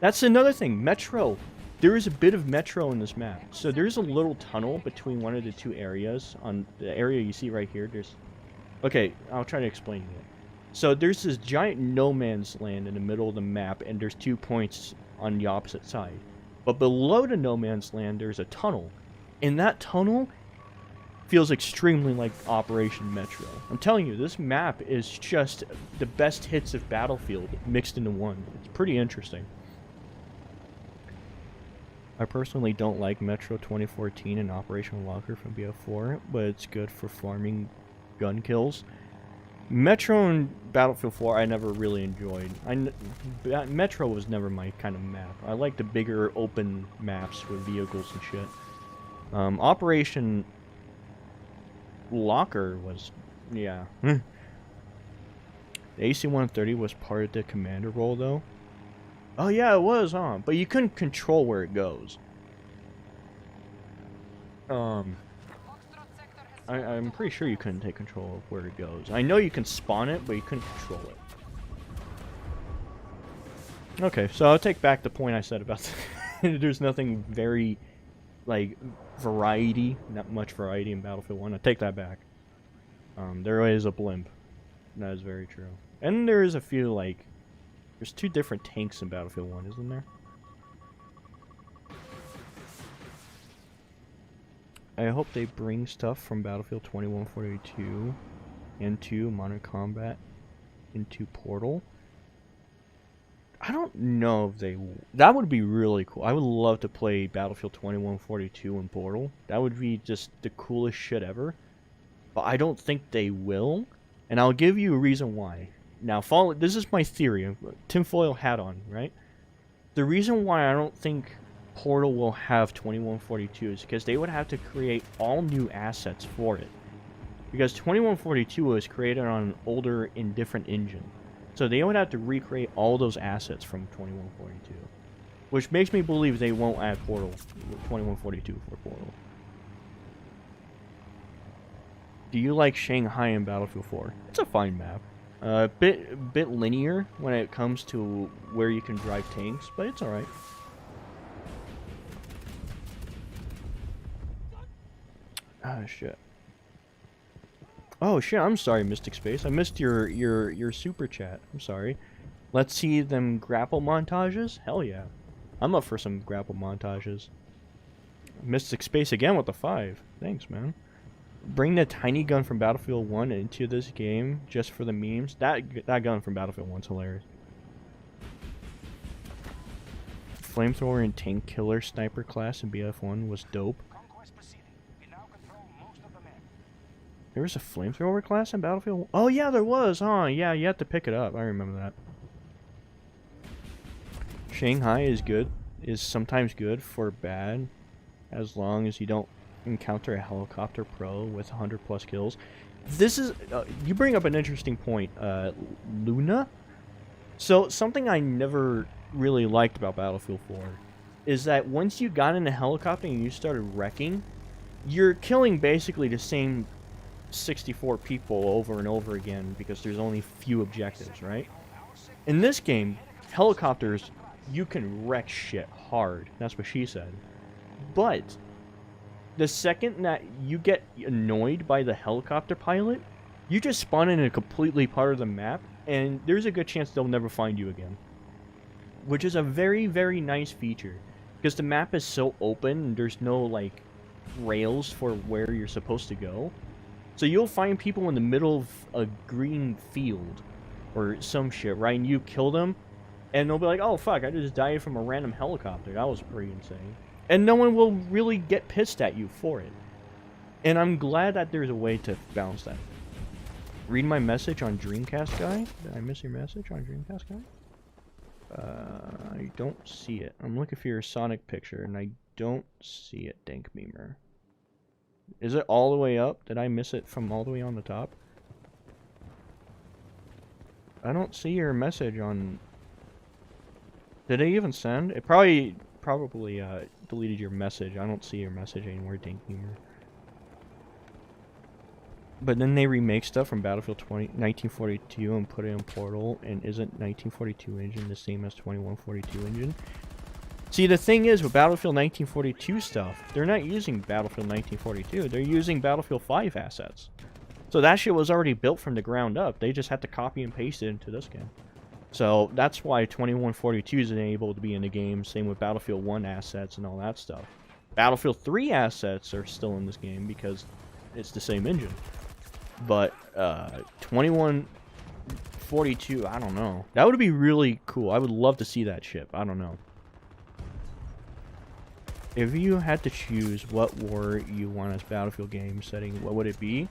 That's another thing. Metro. There is a bit of Metro in this map. So there's a little tunnel between one of the two areas. On the area you see right here, there's... Okay, I'll try to explain it. So there's this giant no man's land in the middle of the map, and there's 2 points on the opposite side. But below the no man's land, there's a tunnel. And that tunnel feels extremely like Operation Metro. I'm telling you, this map is just the best hits of Battlefield mixed into one. It's pretty interesting. I personally don't like Metro 2014 and Operation Locker from BF4, but it's good for farming gun kills. Metro and Battlefield 4 I never really enjoyed. Metro was never my kind of map. I like the bigger open maps with vehicles and shit. Operation Locker was, yeah. The AC-130 was part of the commander role though. Oh yeah, it was, huh? But you couldn't control where it goes. I'm pretty sure you couldn't take control of where it goes. I know you can spawn it, but you couldn't control it. Okay, so I'll take back the point I said about there's nothing very, like, variety, not much variety in Battlefield 1. I take that back. There is a blimp. That is very true. And there is a few, like, there's 2 different tanks in Battlefield 1, isn't there? I hope they bring stuff from Battlefield 2142 into Modern Combat into Portal. I don't know if they... That would be really cool. I would love to play Battlefield 2142 in Portal. That would be just the coolest shit ever. But I don't think they will. And I'll give you a reason why. Now, this is my theory. Tinfoil hat on, right? The reason why I don't think Portal will have 2142 is because they would have to create all new assets for it. Because 2142 was created on an older and different engine. So they would have to recreate all those assets from 2142. Which makes me believe they won't add Portal 2142 for Portal. Do you like Shanghai in Battlefield 4? It's a fine map. A bit linear when it comes to where you can drive tanks, but it's alright. Ah, shit. Oh shit, I'm sorry, Mystic Space. I missed your super chat. I'm sorry. Let's see them grapple montages? Hell yeah. I'm up for some grapple montages. Mystic Space again with the 5. Thanks, man. Bring the tiny gun from Battlefield 1 into this game just for the memes. That gun from Battlefield 1's hilarious. Flamethrower and tank killer sniper class in BF1 was dope. There was a flamethrower class in Battlefield? Oh yeah, there was, huh? Yeah, you have to pick it up. I remember that. Shanghai is good. Is sometimes good for bad, as long as you don't encounter a helicopter pro with 100+ kills. This is you bring up an interesting point, Luna. So something I never really liked about Battlefield 4 is that once you got in a helicopter and you started wrecking, you're killing basically the same 64 people over and over again because there's only few objectives, right? In this game, helicopters, you can wreck shit hard. That's what she said. But the second that you get annoyed by the helicopter pilot, you just spawn in a completely part of the map, and there's a good chance they'll never find you again. Which is a very, very nice feature. Because the map is so open, and there's no, like, rails for where you're supposed to go. So you'll find people in the middle of a green field or some shit, right? And you kill them, and they'll be like, oh fuck, I just died from a random helicopter. That was pretty insane. And no one will really get pissed at you for it. And I'm glad that there's a way to balance that. Read my message on Dreamcast Guy? Did I miss your message on Dreamcast Guy? I don't see it. I'm looking for your Sonic picture, and I don't see it, Dank Memer. Is it all the way up? Did I miss it from all the way on the top? I don't see your message on... Did it even send? It probably deleted your message. I don't see your message anymore, Dank Memer. But then they remake stuff from Battlefield 1942 and put it in Portal, and isn't 1942 engine the same as 2142 engine? See, the thing is, with Battlefield 1942 stuff, they're not using Battlefield 1942, they're using Battlefield 5 assets. So that shit was already built from the ground up, they just had to copy and paste it into this game. So that's why 2142 isn't able to be in the game. Same with Battlefield 1 assets and all that stuff. Battlefield 3 assets are still in this game because it's the same engine. But 2142, I don't know. That would be really cool. I would love to see that ship. I don't know. If you had to choose what war you want as Battlefield game setting, what would it be?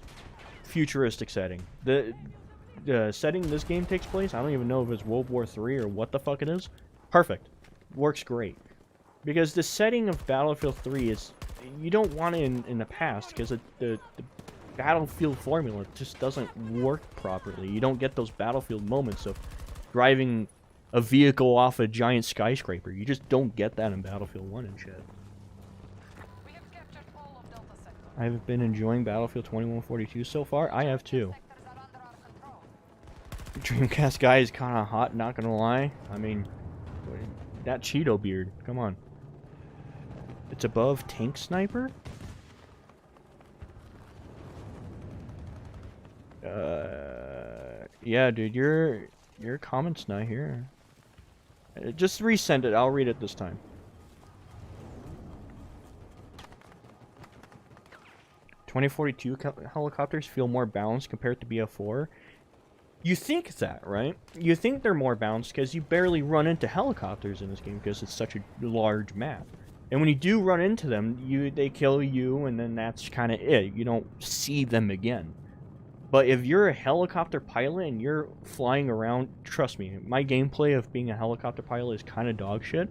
Futuristic setting. The setting this game takes place, I don't even know if it's World War III or what the fuck it is. Perfect. Works great. Because the setting of Battlefield 3 is... You don't want it in the past, because the Battlefield formula just doesn't work properly. You don't get those Battlefield moments of driving a vehicle off a giant skyscraper. You just don't get that in Battlefield 1 and shit. I've been enjoying Battlefield 2142 so far. I have too. Dreamcast guy is kind of hot, not gonna lie. I mean, that Cheeto beard. Come on. It's above Tank Sniper? Yeah, dude, your comment's not here. Just resend it. I'll read it this time. 2042 helicopters feel more balanced compared to BF4. You think that, right? You think they're more balanced because you barely run into helicopters in this game because it's such a large map. And when you do run into them, they kill you, and then that's kind of it. You don't see them again. But if you're a helicopter pilot and you're flying around, trust me, my gameplay of being a helicopter pilot is kind of dog shit.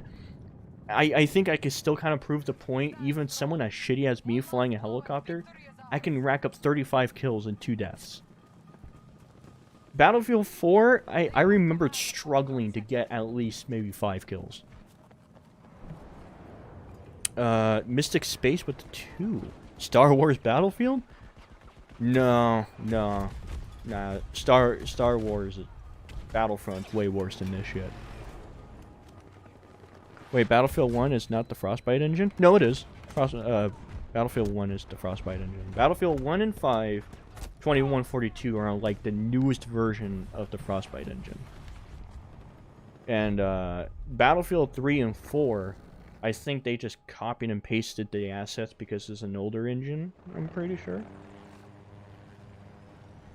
I think I can still kind of prove the point. Even someone as shitty as me flying a helicopter, I can rack up 35 kills and 2 deaths. Battlefield 4, I remembered struggling to get at least maybe 5 kills. Mystic Space with the 2. Star Wars Battlefield? No. Nah. Star Wars Battlefront's way worse than this shit. Wait, Battlefield 1 is not the Frostbite engine? No, it is. Battlefield 1 is the Frostbite engine. Battlefield 1 and 5, 2142 are like the newest version of the Frostbite engine. And Battlefield 3 and 4, I think they just copied and pasted the assets because it's an older engine, I'm pretty sure.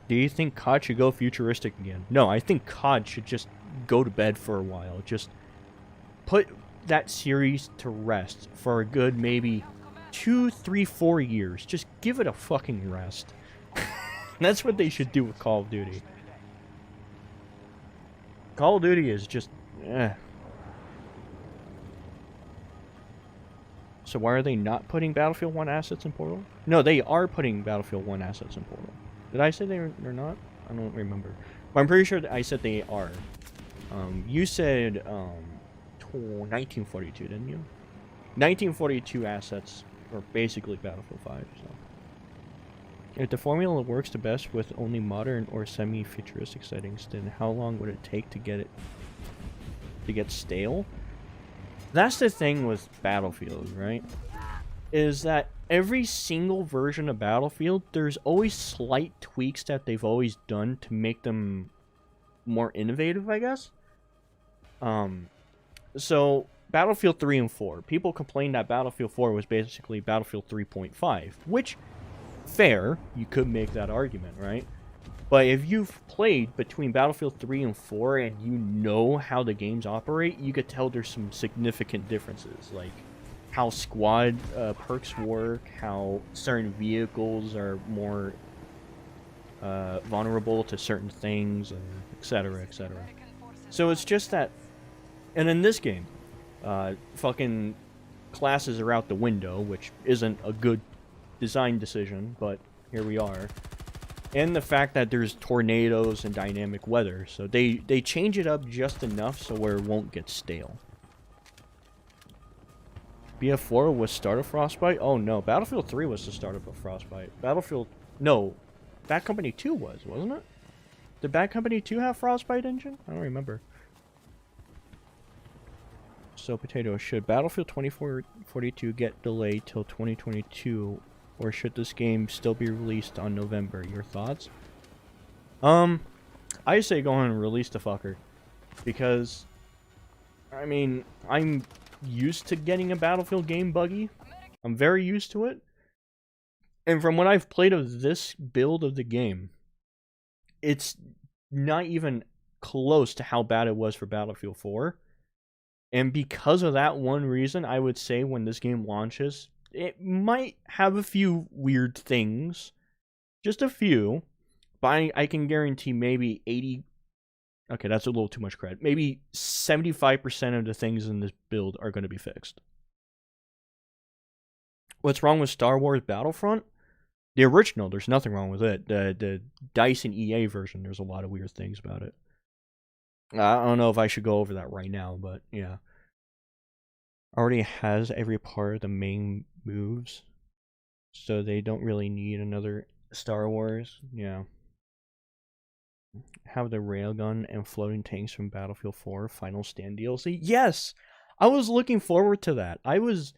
Do you think COD should go futuristic again? No, I think COD should just go to bed for a while. Just put that series to rest for a good maybe 2, 3, 4 years. Just give it a fucking rest. That's what they should do with Call of Duty. Call of Duty is just... So why are they not putting Battlefield 1 assets in Portal? No, they are putting Battlefield 1 assets in Portal. Did I say they're not? I don't remember. But I'm pretty sure that I said they are. You said 1942, didn't you? 1942 assets are basically Battlefield 5. So, if the formula works the best with only modern or semi-futuristic settings, then how long would it take to get stale? That's the thing with Battlefield, right? Is that every single version of Battlefield, there's always slight tweaks that they've always done to make them more innovative, I guess. So, Battlefield 3 and 4. People complained that Battlefield 4 was basically Battlefield 3.5, which, fair, you could make that argument, right? But if you've played between Battlefield 3 and 4 and you know how the games operate, you could tell there's some significant differences, like how squad perks work, how certain vehicles are more vulnerable to certain things, etc., etc. So it's just that, and in this game, fucking classes are out the window, which isn't a good design decision, but here we are. And the fact that there's tornadoes and dynamic weather, so they change it up just enough so where it won't get stale. BF4 was start of Frostbite? Oh no, Battlefield 3 was the start of Frostbite. No, Bad Company 2 wasn't it? Did Bad Company 2 have Frostbite engine? I don't remember. So, Potato, should Battlefield 2042 get delayed till 2022, or should this game still be released on November? Your thoughts? I say go ahead and release the fucker. Because, I mean, I'm used to getting a Battlefield game buggy. I'm very used to it. And from what I've played of this build of the game, it's not even close to how bad it was for Battlefield 4. And because of that one reason, I would say when this game launches, it might have a few weird things. Just a few. But I can guarantee maybe 80... Okay, that's a little too much credit. Maybe 75% of the things in this build are going to be fixed. What's wrong with Star Wars Battlefront? The original, there's nothing wrong with it. The DICE and EA version, there's a lot of weird things about it. I don't know if I should go over that right now, but yeah. Already has every part of the main moves, so they don't really need another Star Wars. Yeah. Have the railgun and floating tanks from Battlefield 4 Final Stand DLC. Yes! I was looking forward to that. I was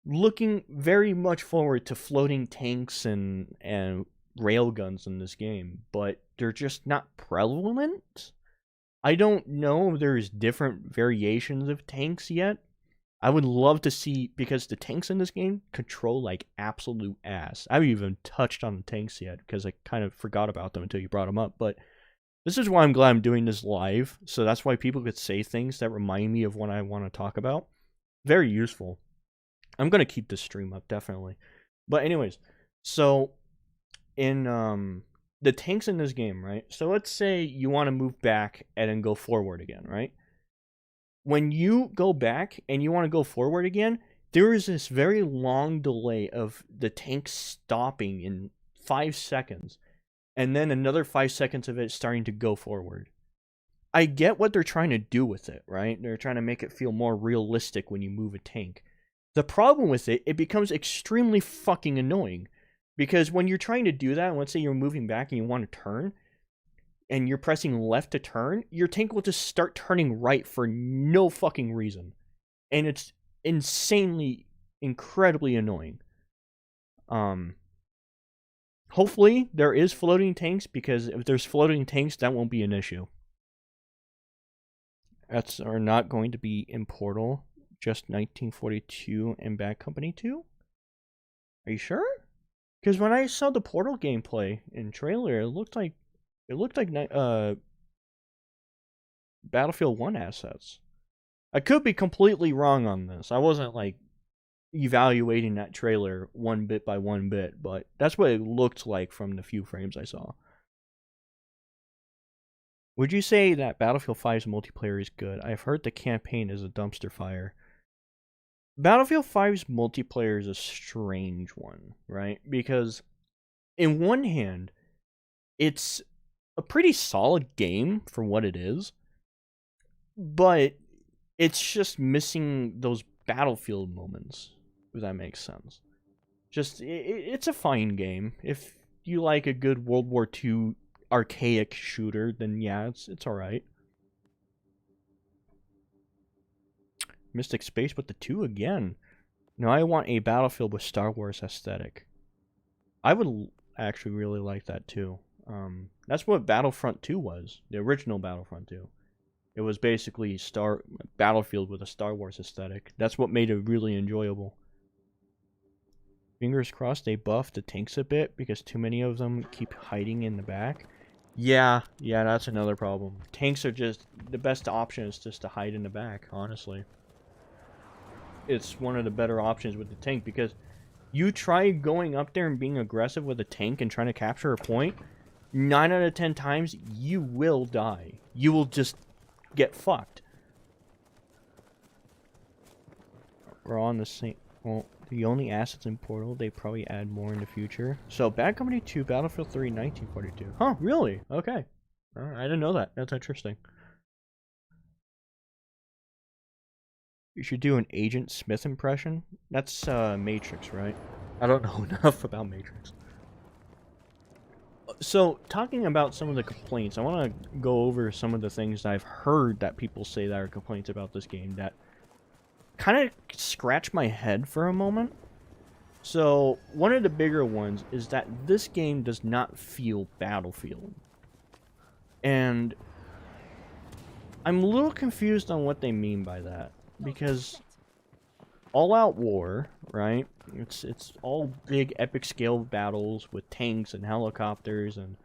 looking very much forward to floating tanks and railguns in this game, but they're just not prevalent. I don't know if there's different variations of tanks yet. I would love to see, because the tanks in this game control like absolute ass. I haven't even touched on the tanks yet because I kind of forgot about them until you brought them up, but this is why I'm glad I'm doing this live, so that's why people could say things that remind me of what I want to talk about. Very useful. I'm going to keep this stream up, definitely. But anyways, so in the tanks in this game, right? So let's say you want to move back and then go forward again, right? When you go back and you want to go forward again, there is this very long delay of the tank stopping in 5 seconds. And then another 5 seconds of it starting to go forward. I get what they're trying to do with it, right? They're trying to make it feel more realistic when you move a tank. The problem with it, it becomes extremely fucking annoying. Because when you're trying to do that, let's say you're moving back and you want to turn, and you're pressing left to turn, your tank will just start turning right for no fucking reason. And it's insanely, incredibly annoying. Hopefully, there is floating tanks, because if there's floating tanks, that won't be an issue. That's are not going to be in Portal, just 1942 and Bad Company 2? Are you sure? Because when I saw the Portal gameplay in trailer, it looked like Battlefield 1 assets. I could be completely wrong on this. I wasn't like evaluating that trailer one bit by one bit, but that's what it looked like from the few frames I saw. Would you say that Battlefield 5's multiplayer is good? I've heard the campaign is a dumpster fire. Battlefield 5's multiplayer is a strange one, right? Because in one hand, it's a pretty solid game for what it is, but it's just missing those Battlefield moments, if that makes sense. Just, it's a fine game. If you like a good World War II archaic shooter, then yeah, it's alright. Mystic Space with the 2 again. No, I want a Battlefield with Star Wars aesthetic. I would actually really like that too. That's what Battlefront 2 was. The original Battlefront 2. It was basically Battlefield with a Star Wars aesthetic. That's what made it really enjoyable. Fingers crossed they buff the tanks a bit, because too many of them keep hiding in the back. Yeah, that's another problem. Tanks are just, the best option is just to hide in the back, honestly. It's one of the better options with the tank, because you try going up there and being aggressive with a tank and trying to capture a point, 9 out of 10 times, you will die. You will just get fucked. We're on the same... Well, the only assets in Portal, they probably add more in the future. So, Bad Company 2, Battlefield 3, 1942. Huh, really? Okay. I didn't know that. That's interesting. You should do an Agent Smith impression. That's Matrix, right? I don't know enough about Matrix. So, talking about some of the complaints, I want to go over some of the things I've heard that people say that are complaints about this game that kind of scratch my head for a moment. So, one of the bigger ones is that this game does not feel Battlefield. And I'm a little confused on what they mean by that, because all-out war, right? It's all big epic scale battles with tanks and helicopters and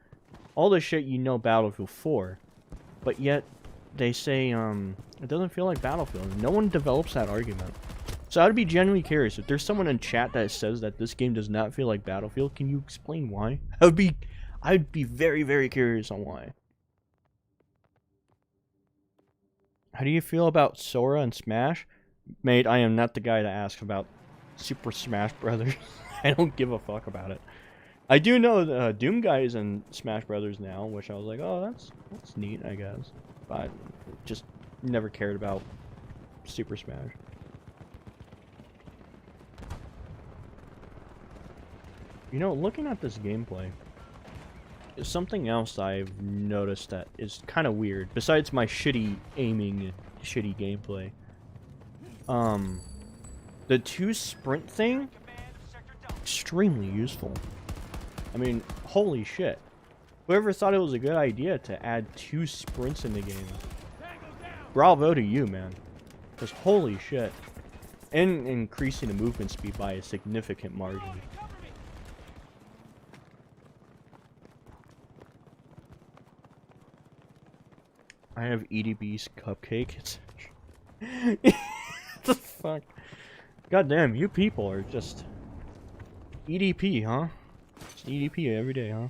all the shit you know Battlefield 4, but yet they say it doesn't feel like Battlefield. No one develops that argument. So I'd be genuinely curious if there's someone in chat that says that this game does not feel like Battlefield. Can you explain why? I'd be very, very curious on why. How do you feel about Sora and Smash? Mate, I am not the guy to ask about Super Smash Brothers. I don't give a fuck about it. I do know Doom Guy is in Smash Brothers now, which I was like, oh, that's neat, I guess. But just never cared about Super Smash. You know, looking at this gameplay, is something else I've noticed that is kind of weird, besides my shitty aiming and shitty gameplay. The 2 sprint thing, extremely useful. I mean, holy shit. Whoever thought it was a good idea to add 2 sprints in the game? Bravo to you, man. Because holy shit. And increasing the movement speed by a significant margin. I have EDB's cupcake. It's what the fuck? Goddamn, you people are just EDP, huh? Just EDP every day, huh?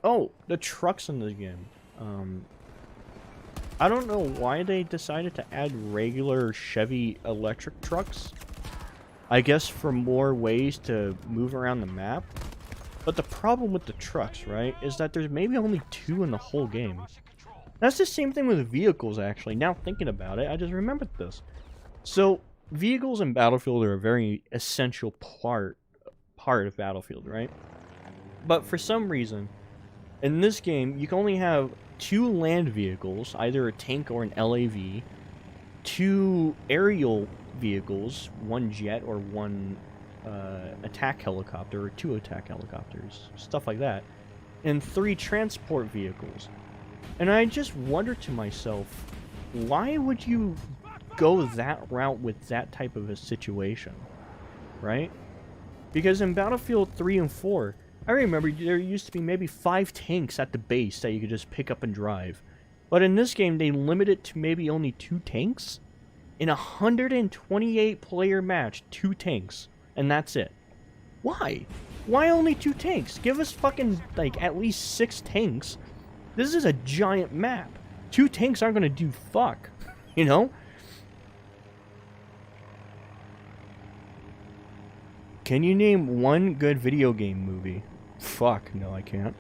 Oh, the trucks in this game. I don't know why they decided to add regular Chevy electric trucks. I guess for more ways to move around the map. But the problem with the trucks, right, is that there's maybe only 2 in the whole game. That's the same thing with vehicles, actually. Now thinking about it, I just remembered this. So, vehicles in Battlefield are a very essential part of Battlefield, right? But for some reason, in this game, you can only have 2 land vehicles, either a tank or an LAV, 2 aerial vehicles, 1 jet or 1 attack helicopter, or 2 attack helicopters, stuff like that, and 3 transport vehicles. And I just wonder to myself, why would you go that route with that type of a situation, right? Because in Battlefield 3 and 4, I remember there used to be maybe 5 tanks at the base that you could just pick up and drive. But in this game, they limit it to maybe only 2 tanks? In a 128 player match, 2 tanks. And that's it. Why? Why only 2 tanks? Give us fucking, like, at least 6 tanks. This is a giant map. 2 tanks aren't gonna do fuck. You know? Can you name 1 good video game movie? Fuck, no I can't.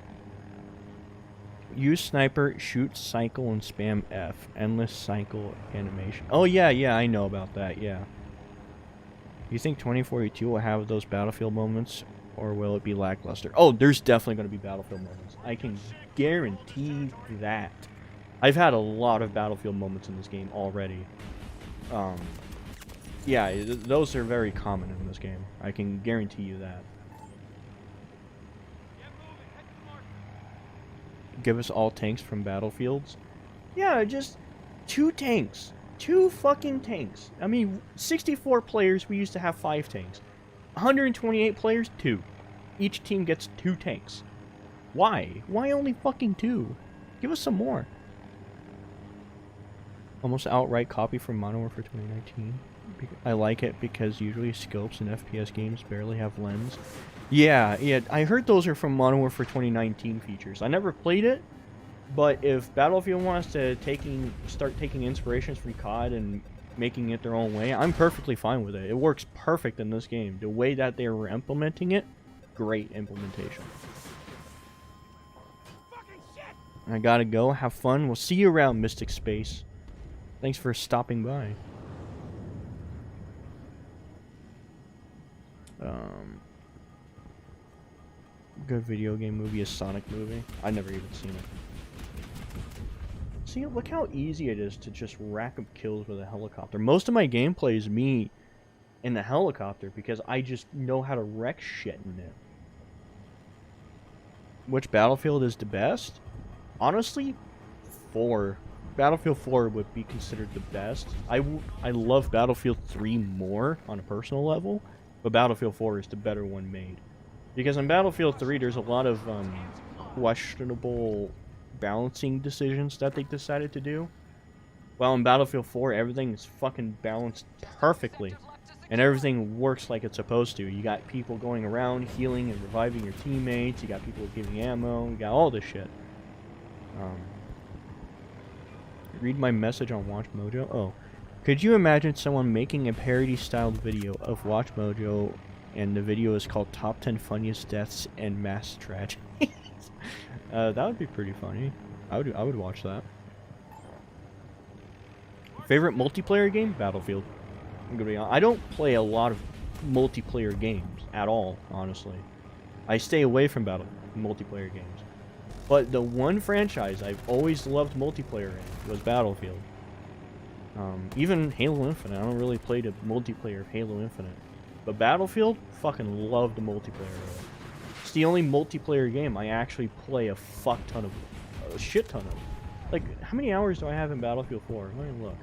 Use sniper, shoot, cycle, and spam F. Endless cycle animation. Oh yeah, I know about that, yeah. You think 2042 will have those Battlefield moments, or will it be lackluster? Oh, there's definitely going to be Battlefield moments. I can guarantee that. I've had a lot of Battlefield moments in this game already. Yeah, those are very common in this game. I can guarantee you that. Give us all tanks from Battlefields? Yeah, just 2 tanks. 2 fucking tanks. I mean, 64 players, we used to have 5 tanks. 128 players, 2. Each team gets 2 tanks. Why? Why only fucking 2? Give us some more. Almost outright copy from Modern Warfare 2019. I like it because usually scopes in FPS games barely have lens. Yeah, I heard those are from Modern Warfare 2019 features. I never played it. But if Battlefield wants to start taking inspirations from COD and making it their own way, I'm perfectly fine with it. It works perfect in this game. The way that they were implementing it, great implementation. I gotta go. Have fun. We'll see you around Mystic Space. Thanks for stopping by. Good video game movie is Sonic movie. I've never even seen it. See, look how easy it is to just rack up kills with a helicopter. Most of my gameplay is me in the helicopter because I just know how to wreck shit in it. Which Battlefield is the best? Honestly, 4. Battlefield 4 would be considered the best. I love Battlefield 3 more on a personal level, but Battlefield 4 is the better one made. Because in Battlefield 3, there's a lot of questionable balancing decisions that they decided to do. While in Battlefield 4, everything is fucking balanced perfectly. And everything works like it's supposed to. You got people going around healing and reviving your teammates. You got people giving ammo. You got all this shit. Read my message on Watch Mojo. Oh. Could you imagine someone making a parody-styled video of Watch Mojo, and the video is called Top 10 Funniest Deaths and Mass Tragedies? That would be pretty funny. I would watch that. Favorite multiplayer game? Battlefield. I'm gonna be honest. I don't play a lot of multiplayer games at all, honestly. I stay away from multiplayer games. But the one franchise I've always loved multiplayer in was Battlefield. Even Halo Infinite. I don't really play the multiplayer of Halo Infinite. But Battlefield, fucking love the multiplayer. It's the only multiplayer game I actually play a shit ton of. Like, how many hours do I have in Battlefield 4? Let me look.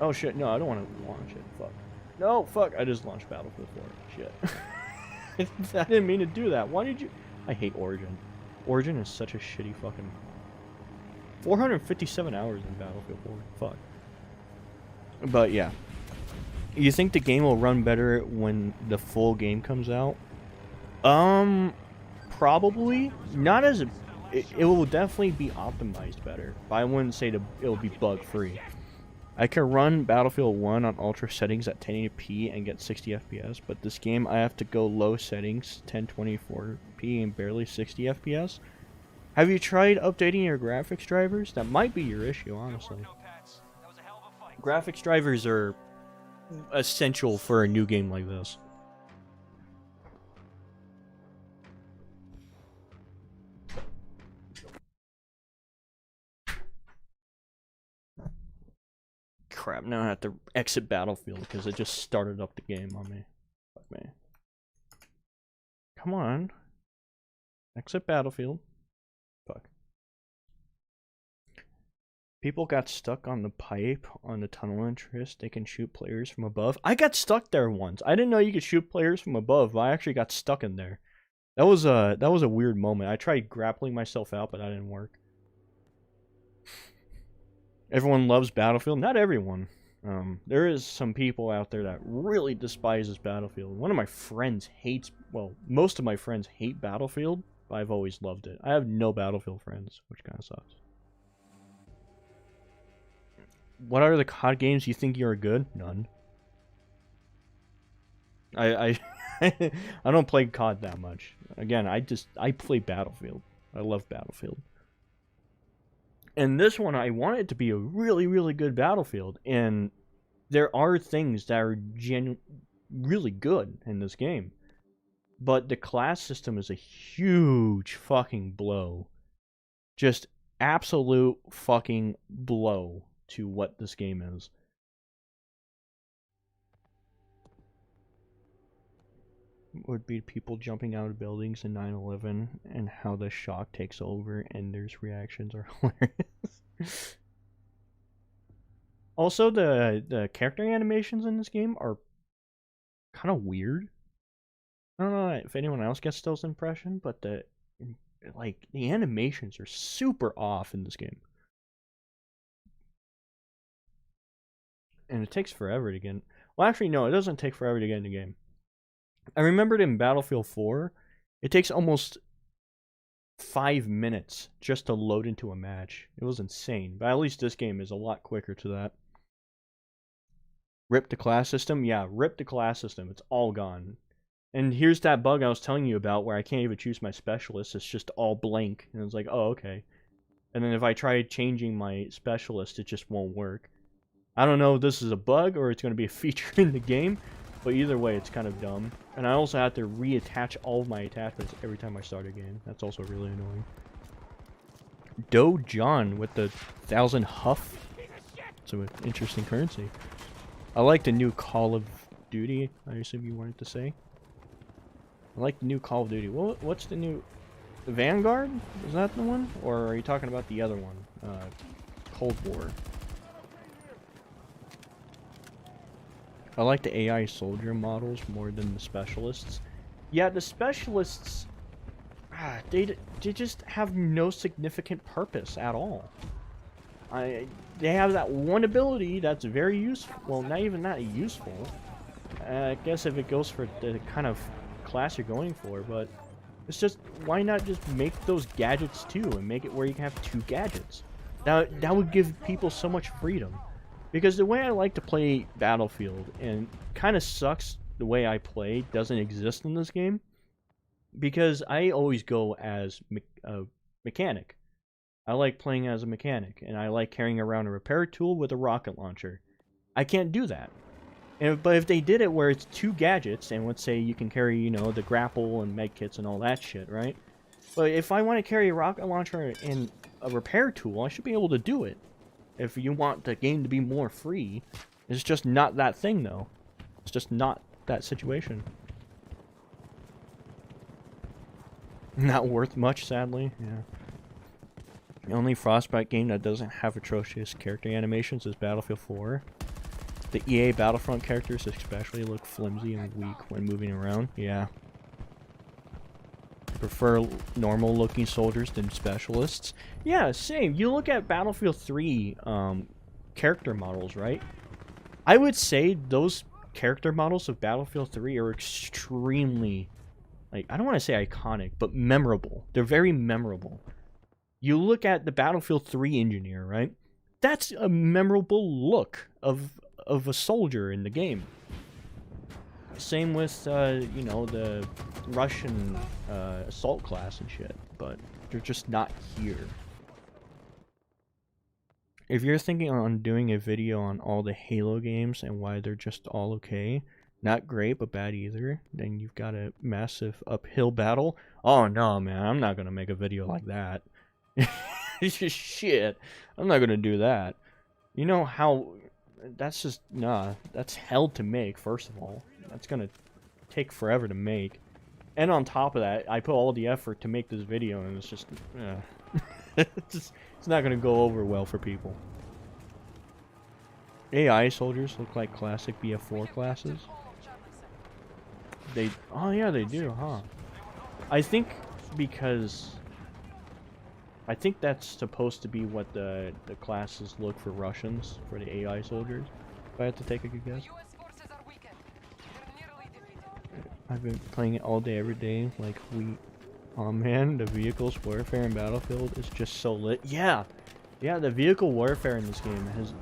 Oh shit, no, I don't want to launch it. Fuck. No, fuck, I just launched Battlefield 4. Shit. I didn't mean to do that. Why did you... I hate Origin. Origin is such a shitty fucking... 457 hours in Battlefield 4. Fuck. But yeah. You think the game will run better when the full game comes out? Probably. Not as... It will definitely be optimized better. But I wouldn't say it'll be bug-free. I can run Battlefield 1 on ultra settings at 1080p and get 60 FPS, but this game I have to go low settings, 1024p and barely 60 FPS. Have you tried updating your graphics drivers? That might be your issue, honestly. Graphics drivers are essential for a new game like this. Crap, now I have to exit Battlefield because it just started up the game on me. Fuck me. Come on. Exit Battlefield. Fuck. People got stuck on the pipe on the tunnel entrance. They can shoot players from above. I got stuck there once. I didn't know you could shoot players from above, but I actually got stuck in there. That was a weird moment. I tried grappling myself out, but that didn't work. Everyone loves Battlefield. Not everyone. There is some people out there that really despises Battlefield. One of my friends hates... Well, most of my friends hate Battlefield, but I've always loved it. I have no Battlefield friends, which kind of sucks. What are the COD games you think you're good? None. I don't play COD that much. Again, I play Battlefield. I love Battlefield. And this one, I want it to be a really, really good Battlefield. And there are things that are really good in this game. But the class system is a huge fucking blow. Just absolute fucking blow to what this game is. Would be people jumping out of buildings in 9/11 and how the shock takes over and their reactions are hilarious. Also, the character animations in this game are kind of weird. I don't know if anyone else gets those impression, but the animations are super off in this game. And it takes forever to get... Well, actually, no, it doesn't take forever to get in the game. I remembered in Battlefield 4, it takes almost 5 minutes just to load into a match. It was insane. But at least this game is a lot quicker to that. Rip the class system? Yeah, rip the class system. It's all gone. And here's that bug I was telling you about where I can't even choose my specialist. It's just all blank. And it's like, oh, okay. And then if I try changing my specialist, it just won't work. I don't know if this is a bug or it's going to be a feature in the game. But either way, it's kind of dumb. And I also have to reattach all of my attachments every time I start a game. That's also really annoying. Doe John with the 1,000 huff. It's an interesting currency. I like the new Call of Duty, I assume you wanted to say. I like the new Call of Duty. What's the new... Vanguard? Is that the one? Or are you talking about the other one? Cold War. I like the AI soldier models more than the specialists. Yeah, the specialists, they just have no significant purpose at all. They have that one ability that's very useful. Well, not even that useful. I guess if it goes for the kind of class you're going for, but it's just, why not just make those gadgets too and make it where you can have 2 gadgets? That would give people so much freedom. Because the way I like to play Battlefield, and kind of sucks the way I play doesn't exist in this game, because I always go as a mechanic. I like playing as a mechanic, and I like carrying around a repair tool with a rocket launcher. I can't do that. But if they did it where it's 2 gadgets, and let's say you can carry, you know, the grapple and medkits and all that shit, right? But if I want to carry a rocket launcher and a repair tool, I should be able to do it. If you want the game to be more free, it's just not that thing, though. It's just not that situation. Not worth much, sadly. Yeah. The only Frostbite game that doesn't have atrocious character animations is Battlefield 4. The EA Battlefront characters especially look flimsy and weak when moving around. Yeah. I prefer normal looking soldiers than specialists. Yeah, same. You look at Battlefield 3 character models, right? I would say those character models of Battlefield 3 are extremely, like, I don't want to say iconic, but memorable. They're very memorable. You look at the Battlefield 3 engineer, right? That's a memorable look of a soldier in the game. Same with, you know, the Russian assault class and shit, but they're just not here. If you're thinking on doing a video on all the Halo games and why they're just all okay, not great but bad either, then you've got a massive uphill battle. Oh no, man, I'm not gonna make a video like that. It's just shit. I'm not gonna do that. You know how... That's just... Nah, that's hell to make, first of all. That's gonna take forever to make. And on top of that, I put all the effort to make this video, and it's just... it's not gonna go over well for people. AI soldiers look like classic BF4 classes. They... Oh yeah, they do, huh? I think because... I think that's supposed to be what the classes look for Russians, for the AI soldiers. If I had to take a good guess. I've been playing it all day, every day, like we... Oh man, the vehicles warfare in Battlefield is just so lit. Yeah! Yeah, the vehicle warfare in this game has...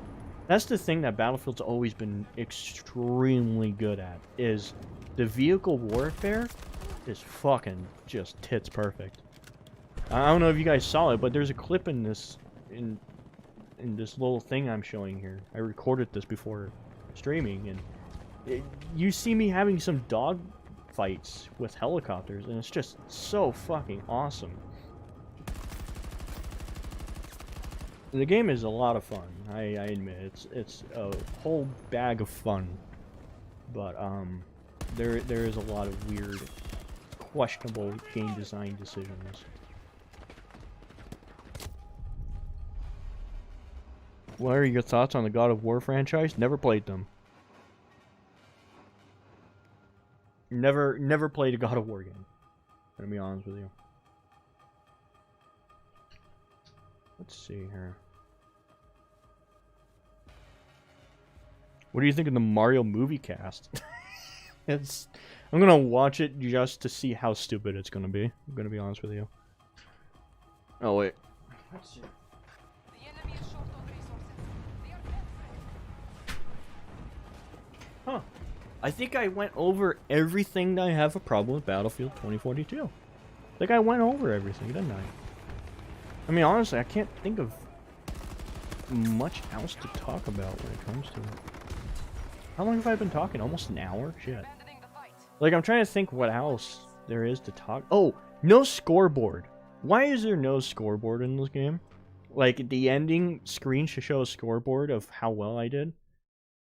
That's the thing that Battlefield's always been extremely good at, is the vehicle warfare is fucking just tits perfect. I don't know if you guys saw it, but there's a clip in this in this little thing I'm showing here. I recorded this before streaming, and you see me having some dog fights with helicopters, and it's just so fucking awesome. The game is a lot of fun. I admit it's a whole bag of fun, but there is a lot of weird, questionable game design decisions. What are your thoughts on the God of War franchise? Never played them. Never played a God of War game. I'm gonna be honest with you. Let's see here. What do you think of the Mario movie cast? I'm gonna watch it just to see how stupid it's gonna be. I'm gonna be honest with you. Oh wait. Let's see. Huh. I think I went over everything that I have a problem with Battlefield 2042. I think I went over everything, didn't I? I mean, honestly, I can't think of much else to talk about when it comes to it. How long have I been talking? Almost an hour? Shit. Like, I'm trying to think what else there is to talk. Oh, no scoreboard. Why is there no scoreboard in this game? Like, the ending screen should show a scoreboard of how well I did,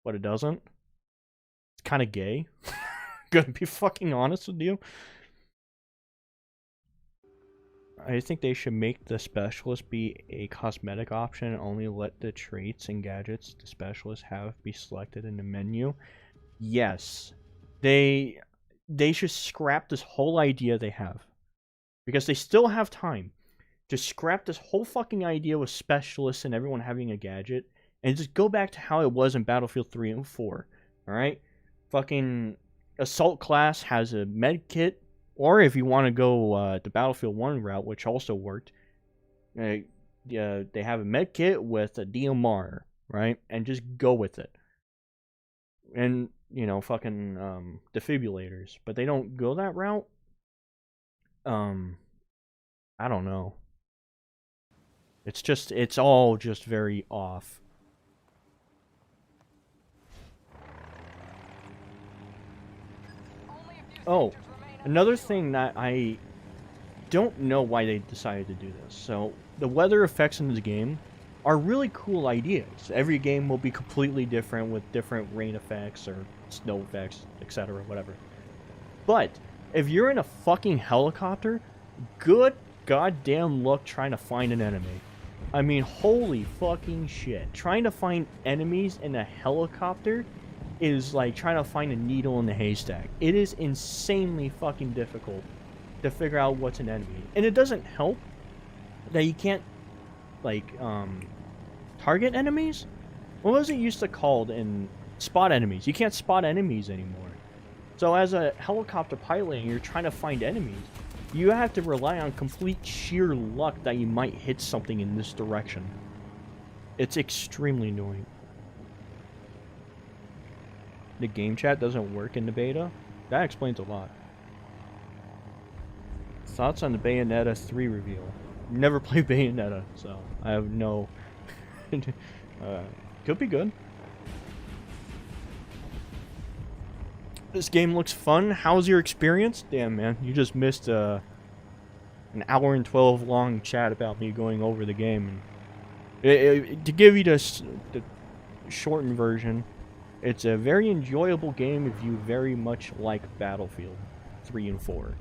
but it doesn't. It's kind of gay. Gonna be fucking honest with you. I think they should make the specialist be a cosmetic option and only let the traits and gadgets the specialist have be selected in the menu. Yes. They should scrap this whole idea they have. Because they still have time to scrap this whole fucking idea with specialists and everyone having a gadget and just go back to how it was in Battlefield 3 and 4. Alright? Fucking Assault class has a med kit, or if you want to go the Battlefield 1 route, which also worked, they have a med kit with a DMR, right? And just go with it. And, you know, fucking defibrillators. But they don't go that route. I don't know. It's all just very off. Oh, another thing that I don't know why they decided to do this. So, the weather effects in this game are really cool ideas. Every game will be completely different with different rain effects or snow effects, etc., whatever. But, if you're in a fucking helicopter, good goddamn luck trying to find an enemy. I mean, holy fucking shit. Trying to find enemies in a helicopter is like trying to find a needle in the haystack. It is insanely fucking difficult to figure out what's an enemy. And it doesn't help that you can't, like, target enemies? What was it used to called in spot enemies? You can't spot enemies anymore. So as a helicopter pilot and you're trying to find enemies, you have to rely on complete sheer luck that you might hit something in this direction. It's extremely annoying. The game chat doesn't work in the beta? That explains a lot. Thoughts on the Bayonetta 3 reveal? Never played Bayonetta, so I have no... could be good. This game looks fun. How's your experience? Damn, man. You just missed an hour and 12 long chat about me going over the game. And to give you the shortened version, it's a very enjoyable game if you very much like Battlefield 3 and 4.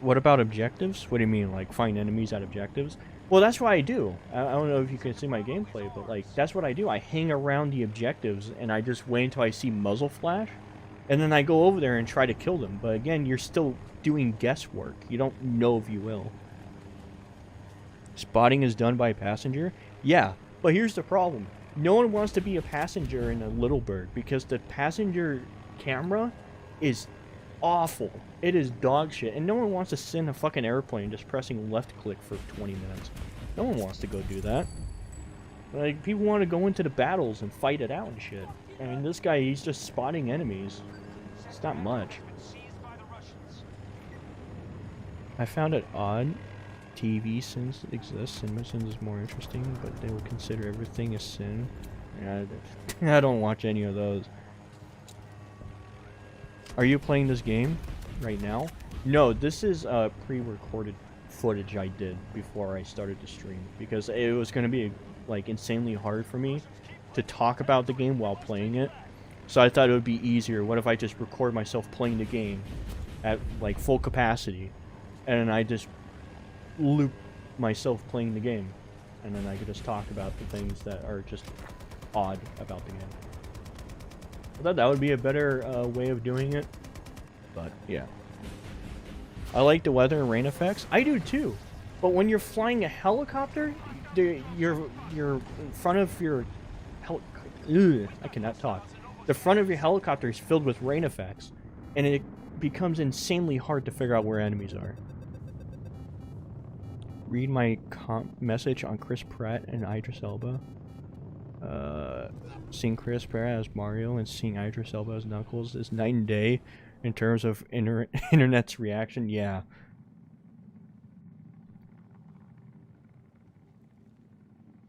What about objectives? What do you mean, like find enemies at objectives? Well, that's what I do. I don't know if you can see my gameplay, but like that's what I do. I hang around the objectives and I just wait until I see muzzle flash, and then I go over there and try to kill them. But again, you're still doing guesswork. You don't know if you will. Spotting is done by a passenger? Yeah, but here's the problem. No one wants to be a passenger in a Little Bird because the passenger camera is awful. It is dog shit, and no one wants to sit in a fucking airplane just pressing left click for 20 minutes. No one wants to go do that. Like, people want to go into the battles and fight it out and shit. I mean, this guy, he's just spotting enemies. It's not much. I found it odd. TV sins exist. Cinema sins is more interesting, but they would consider everything a sin. I don't watch any of those. Are you playing this game right now? No, this is pre-recorded footage I did before I started to stream, because it was going to be like insanely hard for me to talk about the game while playing it. So I thought it would be easier. What if I just record myself playing the game at like full capacity, and I just loop myself playing the game, and then I could just talk about the things that are just odd about the game. I thought that would be a better way of doing it, but yeah. I like the weather and rain effects. I do too, but when you're flying a helicopter, you're in front of your I cannot talk. The front of your helicopter is filled with rain effects, and it becomes insanely hard to figure out where enemies are. Read my message on Chris Pratt and Idris Elba. Seeing Chris Pratt as Mario and seeing Idris Elba as Knuckles is night and day in terms of internet's reaction. Yeah.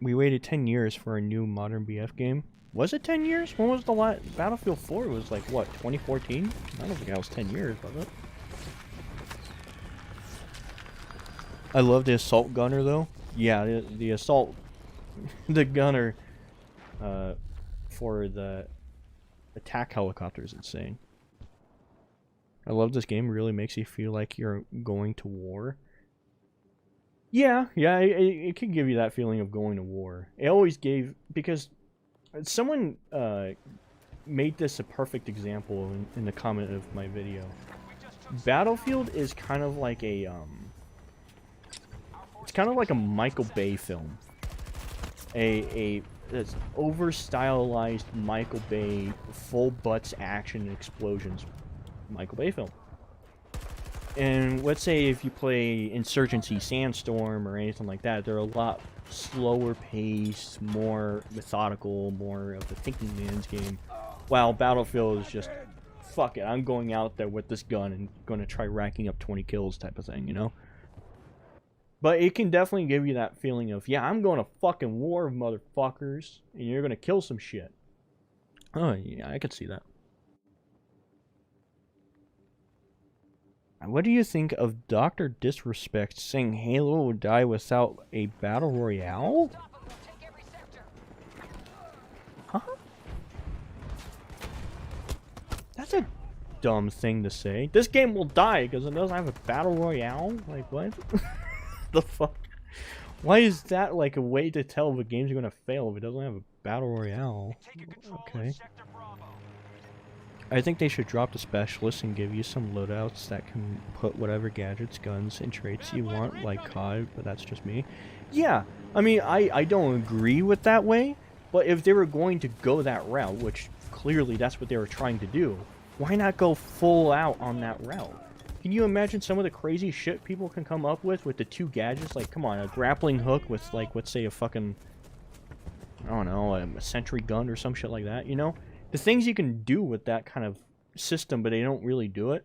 We waited 10 years for a new modern BF game. Was it 10 years? When was the last? Battlefield 4 was like, what, 2014? I don't think that was 10 years, was it? I love the assault gunner, though. Yeah, the assault... the gunner for the attack helicopter is insane. I love this game. It really makes you feel like you're going to war. Yeah, it can give you that feeling of going to war. It always gave, because someone made this a perfect example in the comment of my video. Battlefield is kind of like a it's kind of like a Michael Bay film. It's over stylized Michael Bay, full butts action and explosions Michael Bay film. And let's say if you play Insurgency Sandstorm or anything like that, they're a lot slower paced, more methodical, more of a thinking man's game. While Battlefield is just, fuck it, I'm going out there with this gun and going to try racking up 20 kills type of thing, you know? But it can definitely give you that feeling of, yeah, I'm going to fucking war, motherfuckers, and you're going to kill some shit. Oh, yeah, I could see that. What do you think of Dr. Disrespect saying Halo would die without a battle royale? Huh? That's a dumb thing to say. This game will die because it doesn't have a battle royale? Like, what? The fuck? Why is that like a way to tell if a game's gonna fail if it doesn't have a battle royale? Okay. I think they should drop the specialists and give you some loadouts that can put whatever gadgets, guns, and traits you want, like COD, but that's just me. Yeah, I mean, I don't agree with that way, but if they were going to go that route, which clearly that's what they were trying to do, why not go full out on that route? Can you imagine some of the crazy shit people can come up with the two gadgets? Like, come on, a grappling hook with, like, let's say a fucking, I don't know, a sentry gun or some shit like that, you know? The things you can do with that kind of system, but they don't really do it.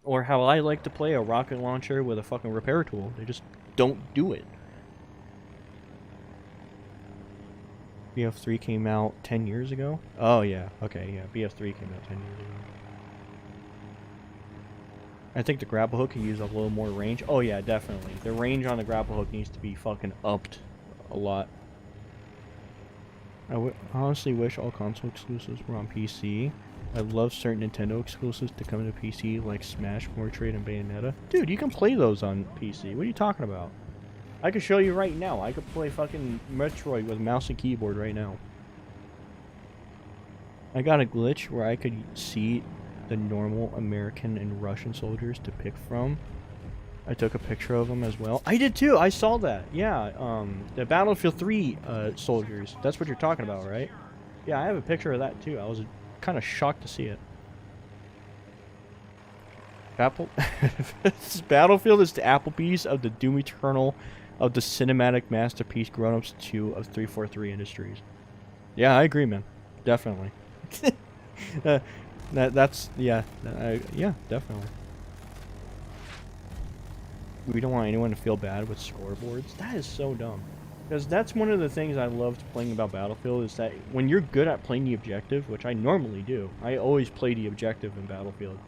Or how I like to play a rocket launcher with a fucking repair tool. They just don't do it. BF3 came out 10 years ago? Oh, yeah. Okay, yeah. BF3 came out 10 years ago. I think the grapple hook can use a little more range. Oh, yeah, definitely. The range on the grapple hook needs to be fucking upped a lot. I honestly wish all console exclusives were on PC. I love certain Nintendo exclusives to come to PC, like Smash, Mortrade, and Bayonetta. Dude, you can play those on PC. What are you talking about? I could show you right now. I could play fucking Metroid with mouse and keyboard right now. I got a glitch where I could see the normal American and Russian soldiers to pick from. I took a picture of them as well. I did too. I saw that. Yeah, the Battlefield 3 soldiers. That's what you're talking about, right? Yeah, I have a picture of that too. I was kind of shocked to see it. Battlefield is the Applebee's of the Doom Eternal of the cinematic masterpiece Grown Ups 2 of 343 Industries. Yeah, I agree, man. Definitely. That's yeah, yeah, definitely. We don't want anyone to feel bad with scoreboards. That is so dumb. Because that's one of the things I loved playing about Battlefield, is that when you're good at playing the objective, which I normally do, I always play the objective in Battlefield.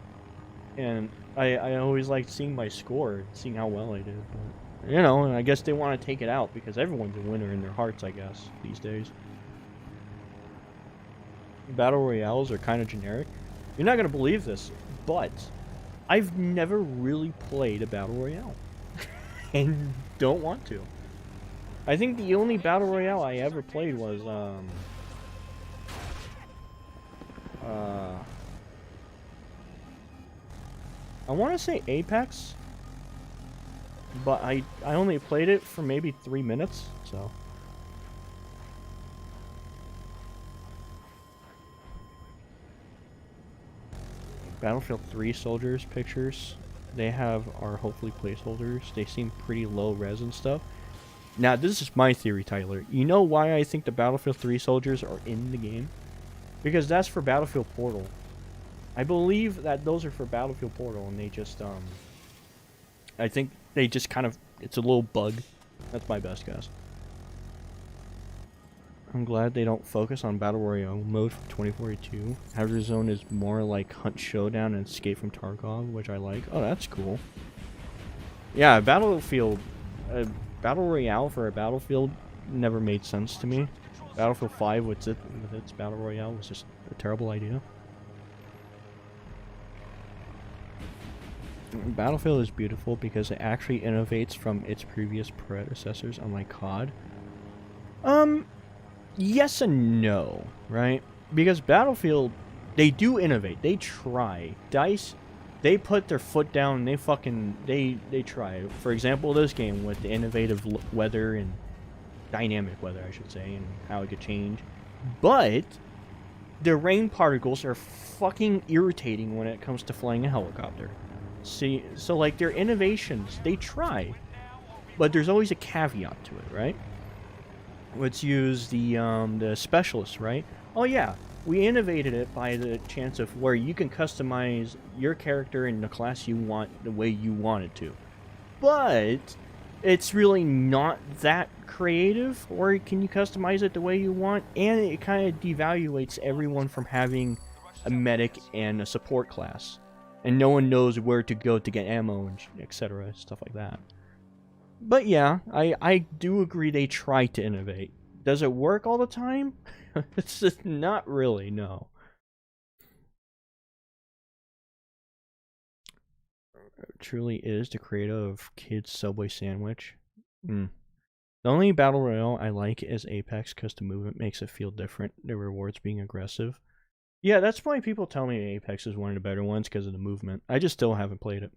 And I always liked seeing my score, seeing how well I did. But, you know, and I guess they want to take it out because everyone's a winner in their hearts, I guess, these days. Battle Royales are kind of generic. You're not going to believe this, but I've never really played a Battle Royale. And don't want to. I think the only Battle Royale I ever played was, I want to say Apex, but I only played it for maybe 3 minutes, so. Battlefield 3 soldiers pictures they have are hopefully placeholders. They seem pretty low res and stuff. Now, this is my theory, Tyler. You know why I think the Battlefield 3 soldiers are in the game? Because that's for Battlefield Portal. I believe that those are for Battlefield Portal, and they just, I think they just kind of, it's a little bug. That's my best guess. I'm glad they don't focus on Battle Royale mode for 2042. Hazard Zone is more like Hunt Showdown and Escape from Tarkov, which I like. Oh, that's cool. Yeah, Battlefield, Battle Royale for a Battlefield never made sense to me. Battlefield 5 with its Battle Royale was just a terrible idea. Battlefield is beautiful because it actually innovates from its previous predecessors, unlike COD. Yes and no, right? Because Battlefield, they do innovate. They try. DICE, they put their foot down and they try. For example, this game with the innovative weather and dynamic weather, I should say, and how it could change. But the rain particles are fucking irritating when it comes to flying a helicopter. See, so like their innovations, they try, but there's always a caveat to it, right? Let's use the specialist, right? Oh yeah, we innovated it by the chance of where you can customize your character in the class you want the way you want it to. But it's really not that creative, or can you customize it the way you want? And it kind of devaluates everyone from having a medic and a support class. And no one knows where to go to get ammo and etc. Stuff like that. But yeah, I do agree they try to innovate. Does it work all the time? It's just not really, no. It truly is the creator of Kid's Subway Sandwich. The only Battle Royale I like is Apex because the movement makes it feel different. The rewards being aggressive. Yeah, that's why people tell me Apex is one of the better ones because of the movement. I just still haven't played it.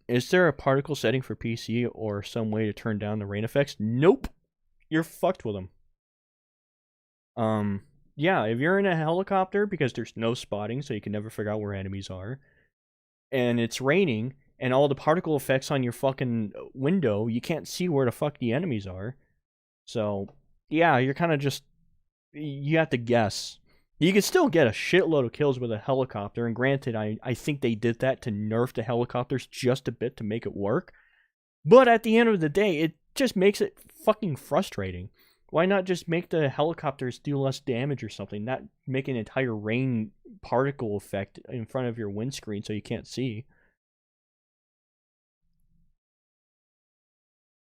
Is there a particle setting for PC or some way to turn down the rain effects? Nope. You're fucked with them. Yeah, if you're in a helicopter because there's no spotting, so you can never figure out where enemies are, and it's raining, and all the particle effects on your fucking window, you can't see where the fuck the enemies are. So, yeah, you're kind of just... You have to guess. You can still get a shitload of kills with a helicopter, and granted, I think they did that to nerf the helicopters just a bit to make it work. But at the end of the day, it just makes it fucking frustrating. Why not just make the helicopters do less damage or something? Not make an entire rain particle effect in front of your windscreen so you can't see.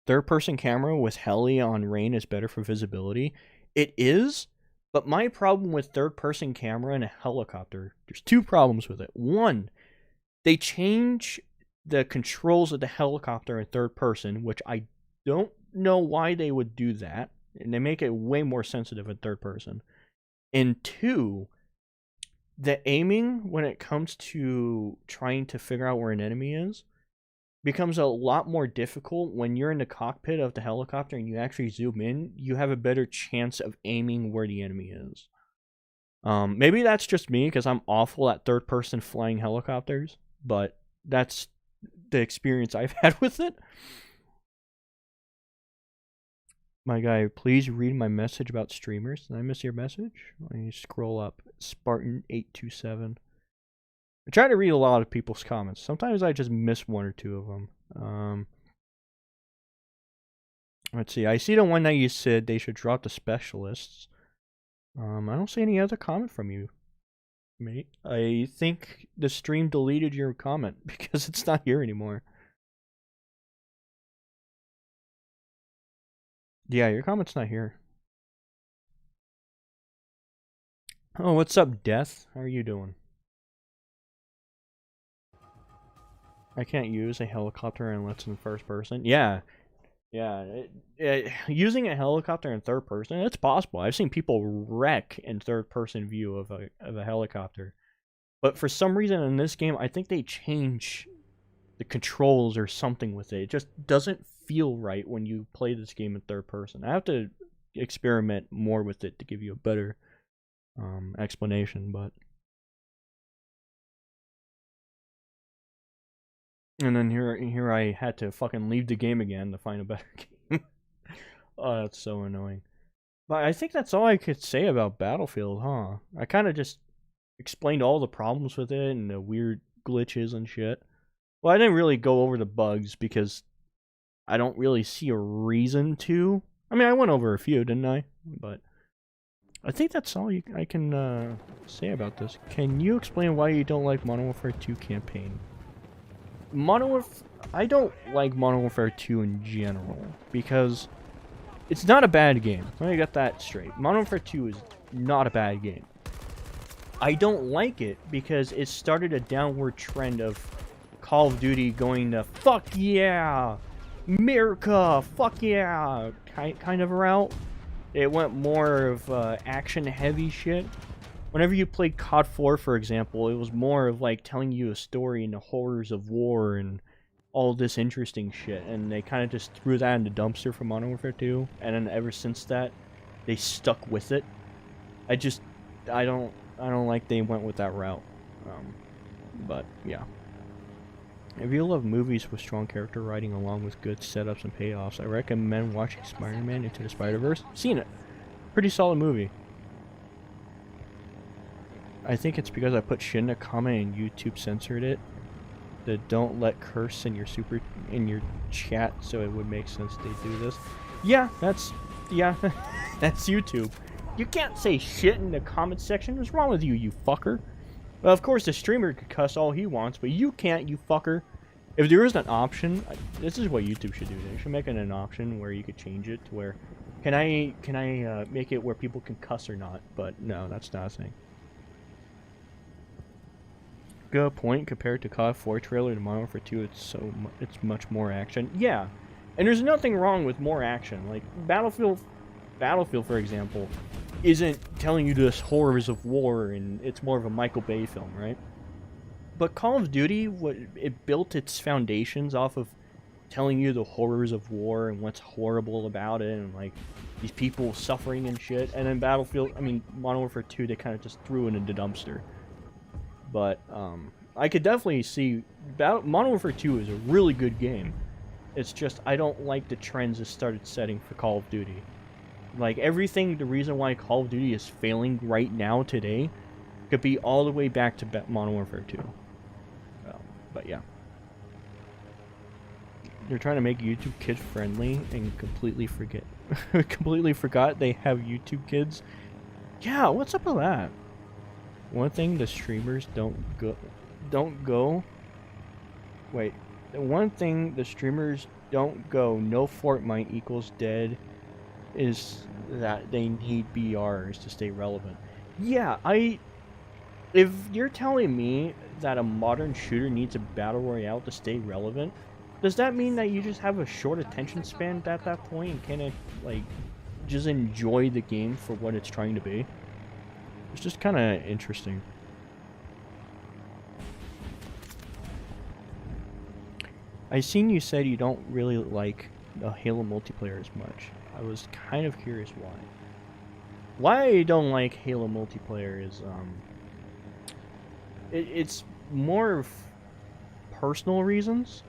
Third-person camera with heli on rain is better for visibility. It is, but my problem with third-person camera in a helicopter, there's two problems with it. One, they change the controls of the helicopter in third person, which I don't know why they would do that. And they make it way more sensitive in third person. And two, the aiming when it comes to trying to figure out where an enemy is becomes a lot more difficult when you're in the cockpit of the helicopter and you actually zoom in. You have a better chance of aiming where the enemy is. Maybe that's just me because I'm awful at third person flying helicopters, but that's the experience I've had with it. My guy, please read my message about streamers. Did I miss your message? Let me scroll up. Spartan827. I try to read a lot of people's comments. Sometimes I just miss one or two of them. Let's see. I see the one that you said they should drop the specialists. I don't see any other comment from you, mate. I think the stream deleted your comment because it's not here anymore. Yeah, your comment's not here. Oh, what's up, Death? How are you doing? I can't use a helicopter unless it's in first person. Yeah. Using a helicopter in third person, it's possible. I've seen people wreck in third person view of a helicopter. But for some reason in this game, I think they change the controls or something with it. It just doesn't feel right when you play this game in third person. I have to experiment more with it to give you a better explanation, but... And then here I had to fucking leave the game again to find a better game. Oh, that's so annoying. But I think that's all I could say about Battlefield, huh? I kind of just explained all the problems with it and the weird glitches and shit. Well, I didn't really go over the bugs because I don't really see a reason to. I mean, I went over a few, didn't I? But I think that's all I can say about this. Can you explain why you don't like Modern Warfare 2 campaign? I don't like Modern Warfare 2 in general because it's not a bad game. Let me get that straight. Modern Warfare 2 is not a bad game. I don't like it because it started a downward trend of Call of Duty going to fuck yeah, America, fuck yeah, kind of route. It went more of action-heavy shit. Whenever you played COD 4, for example, it was more of like telling you a story and the horrors of war and all this interesting shit. And they kind of just threw that in the dumpster for Modern Warfare 2. And then ever since that, they stuck with it. I don't like they went with that route. But yeah. If you love movies with strong character writing along with good setups and payoffs, I recommend watching Spider-Man Into the Spider-Verse. Seen it. Pretty solid movie. I think it's because I put shit in a comment and YouTube censored it. That don't let curse in your chat, so it would make sense they do this. Yeah, that's that's YouTube. You can't say shit in the comment section. What's wrong with you, you fucker? Well, of course, the streamer could cuss all he wants, but you can't, you fucker. If there is an option, this is what YouTube should do. They should make an option where you could change it to where, can I make it where people can cuss or not? But no, that's not a thing. Good point. Compared to COD 4 trailer to Modern Warfare 2, it's much more action. Yeah, and there's nothing wrong with more action. Like Battlefield, for example, isn't telling you the horrors of war, and it's more of a Michael Bay film, right? But Call of Duty, it built its foundations off of telling you the horrors of war and what's horrible about it, and like these people suffering and shit. And then Modern Warfare 2, they kind of just threw it in the dumpster. But I could definitely see Modern Warfare 2 is a really good game. It's just I don't like the trends it started setting for Call of Duty. Like everything, the reason why Call of Duty is failing right now today could be all the way back to Modern Warfare 2. But yeah. They're trying to make YouTube kid friendly and completely forgot they have YouTube kids. Yeah, what's up with that? One thing the streamers don't go. Wait, the one thing the streamers don't go, no Fortnite equals dead, is that they need BRs to stay relevant. Yeah, if you're telling me that a modern shooter needs a battle royale to stay relevant, does that mean that you just have a short attention span at that point and kind of like just enjoy the game for what it's trying to be? It's just kind of interesting. I seen you said you don't really like the Halo multiplayer as much. I was kind of curious why. Why I don't like Halo multiplayer is it's more of personal reasons.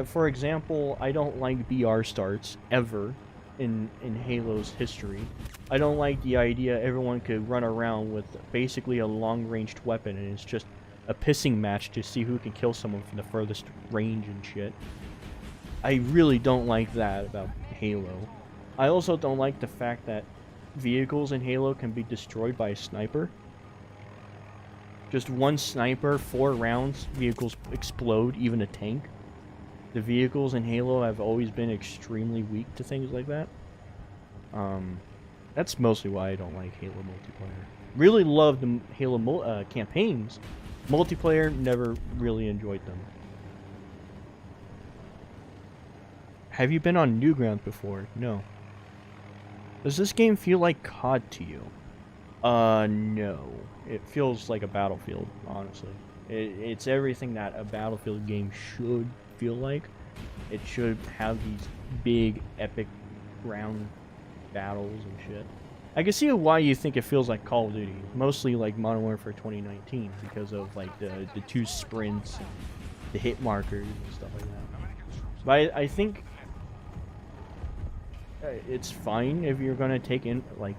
For example, I don't like BR starts ever in Halo's history. I don't like the idea everyone could run around with basically a long-ranged weapon and it's just a pissing match to see who can kill someone from the furthest range and shit. I really don't like that about Halo. I also don't like the fact that vehicles in Halo can be destroyed by a sniper. Just one sniper, 4 rounds, vehicles explode, even a tank. The vehicles in Halo have always been extremely weak to things like that. That's mostly why I don't like Halo multiplayer. Really love the Halo campaigns. Multiplayer, never really enjoyed them. Have you been on Newgrounds before? No. Does this game feel like COD to you? No. It feels like a Battlefield, honestly. It's everything that a Battlefield game should feel like. It should have these big, epic, round battles and shit. I can see why you think it feels like Call of Duty. Mostly like Modern Warfare 2019 because of like the 2 sprints and the hit markers and stuff like that. But I think it's fine if you're gonna take in like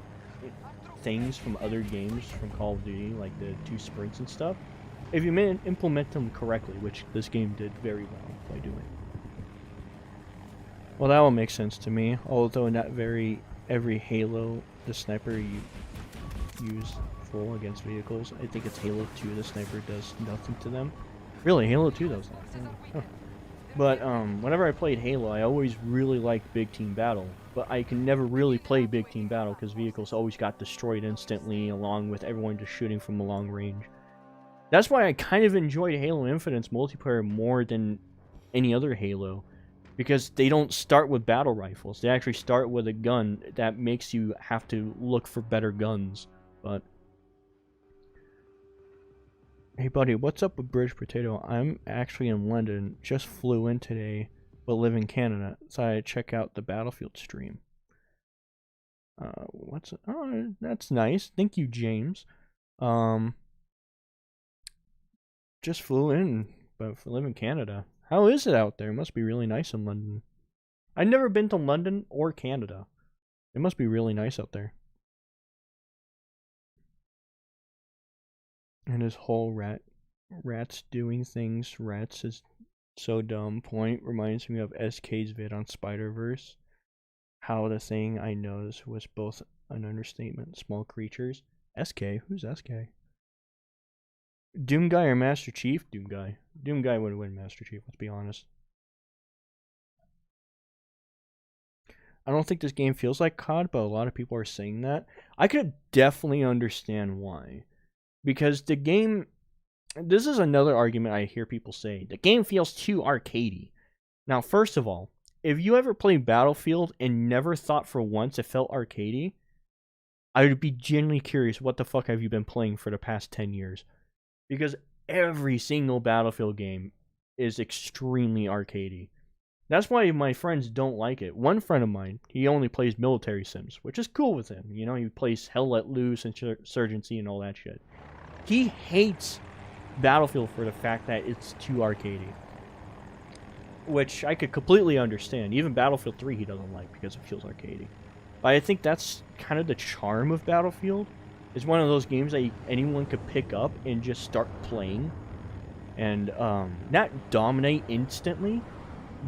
things from other games from Call of Duty, like the 2 sprints and stuff, if you implement them correctly, which this game did very well by doing. Well, that will make sense to me, although not every Halo, the sniper you use full against vehicles. I think it's Halo 2, the sniper does nothing to them. Really, Halo 2 does that. Huh. But whenever I played Halo, I always really liked Big Team Battle. but I can never really play big team battle because vehicles always got destroyed instantly, along with everyone just shooting from a long range. That's why I kind of enjoyed Halo Infinite's multiplayer more than any other Halo, because they don't start with battle rifles. They actually start with a gun that makes you have to look for better guns. But hey buddy, what's up with British Potato? I'm actually in London, just flew in today, but live in Canada, so I check out the Battlefield stream. Oh, that's nice. Thank you, James. Just flew in, but live in Canada. How is it out there? It must be really nice in London. I've never been to London or Canada. It must be really nice out there. And his whole rats doing things. Rats is so dumb. Point reminds me of SK's vid on Spider-Verse. How the thing I noticed was both an understatement. Small creatures. SK? Who's SK? Doom Guy or Master Chief? Doom Guy. Doom Guy would win Master Chief, let's be honest. I don't think this game feels like COD, but a lot of people are saying that. I could definitely understand why. Because the game... This is another argument I hear people say. The game feels too arcadey. Now, first of all, if you ever played Battlefield and never thought for once it felt arcadey, I would be genuinely curious, what the fuck have you been playing for the past 10 years? Because every single Battlefield game is extremely arcadey. That's why my friends don't like it. One friend of mine, he only plays military sims, which is cool with him. You know, he plays Hell Let Loose, Insurgency, and all that shit. He hates Battlefield for the fact that it's too arcadey. Which I could completely understand. Even Battlefield 3 he doesn't like because it feels arcadey. But I think that's kind of the charm of Battlefield. It's one of those games that anyone could pick up and just start playing. And not dominate instantly,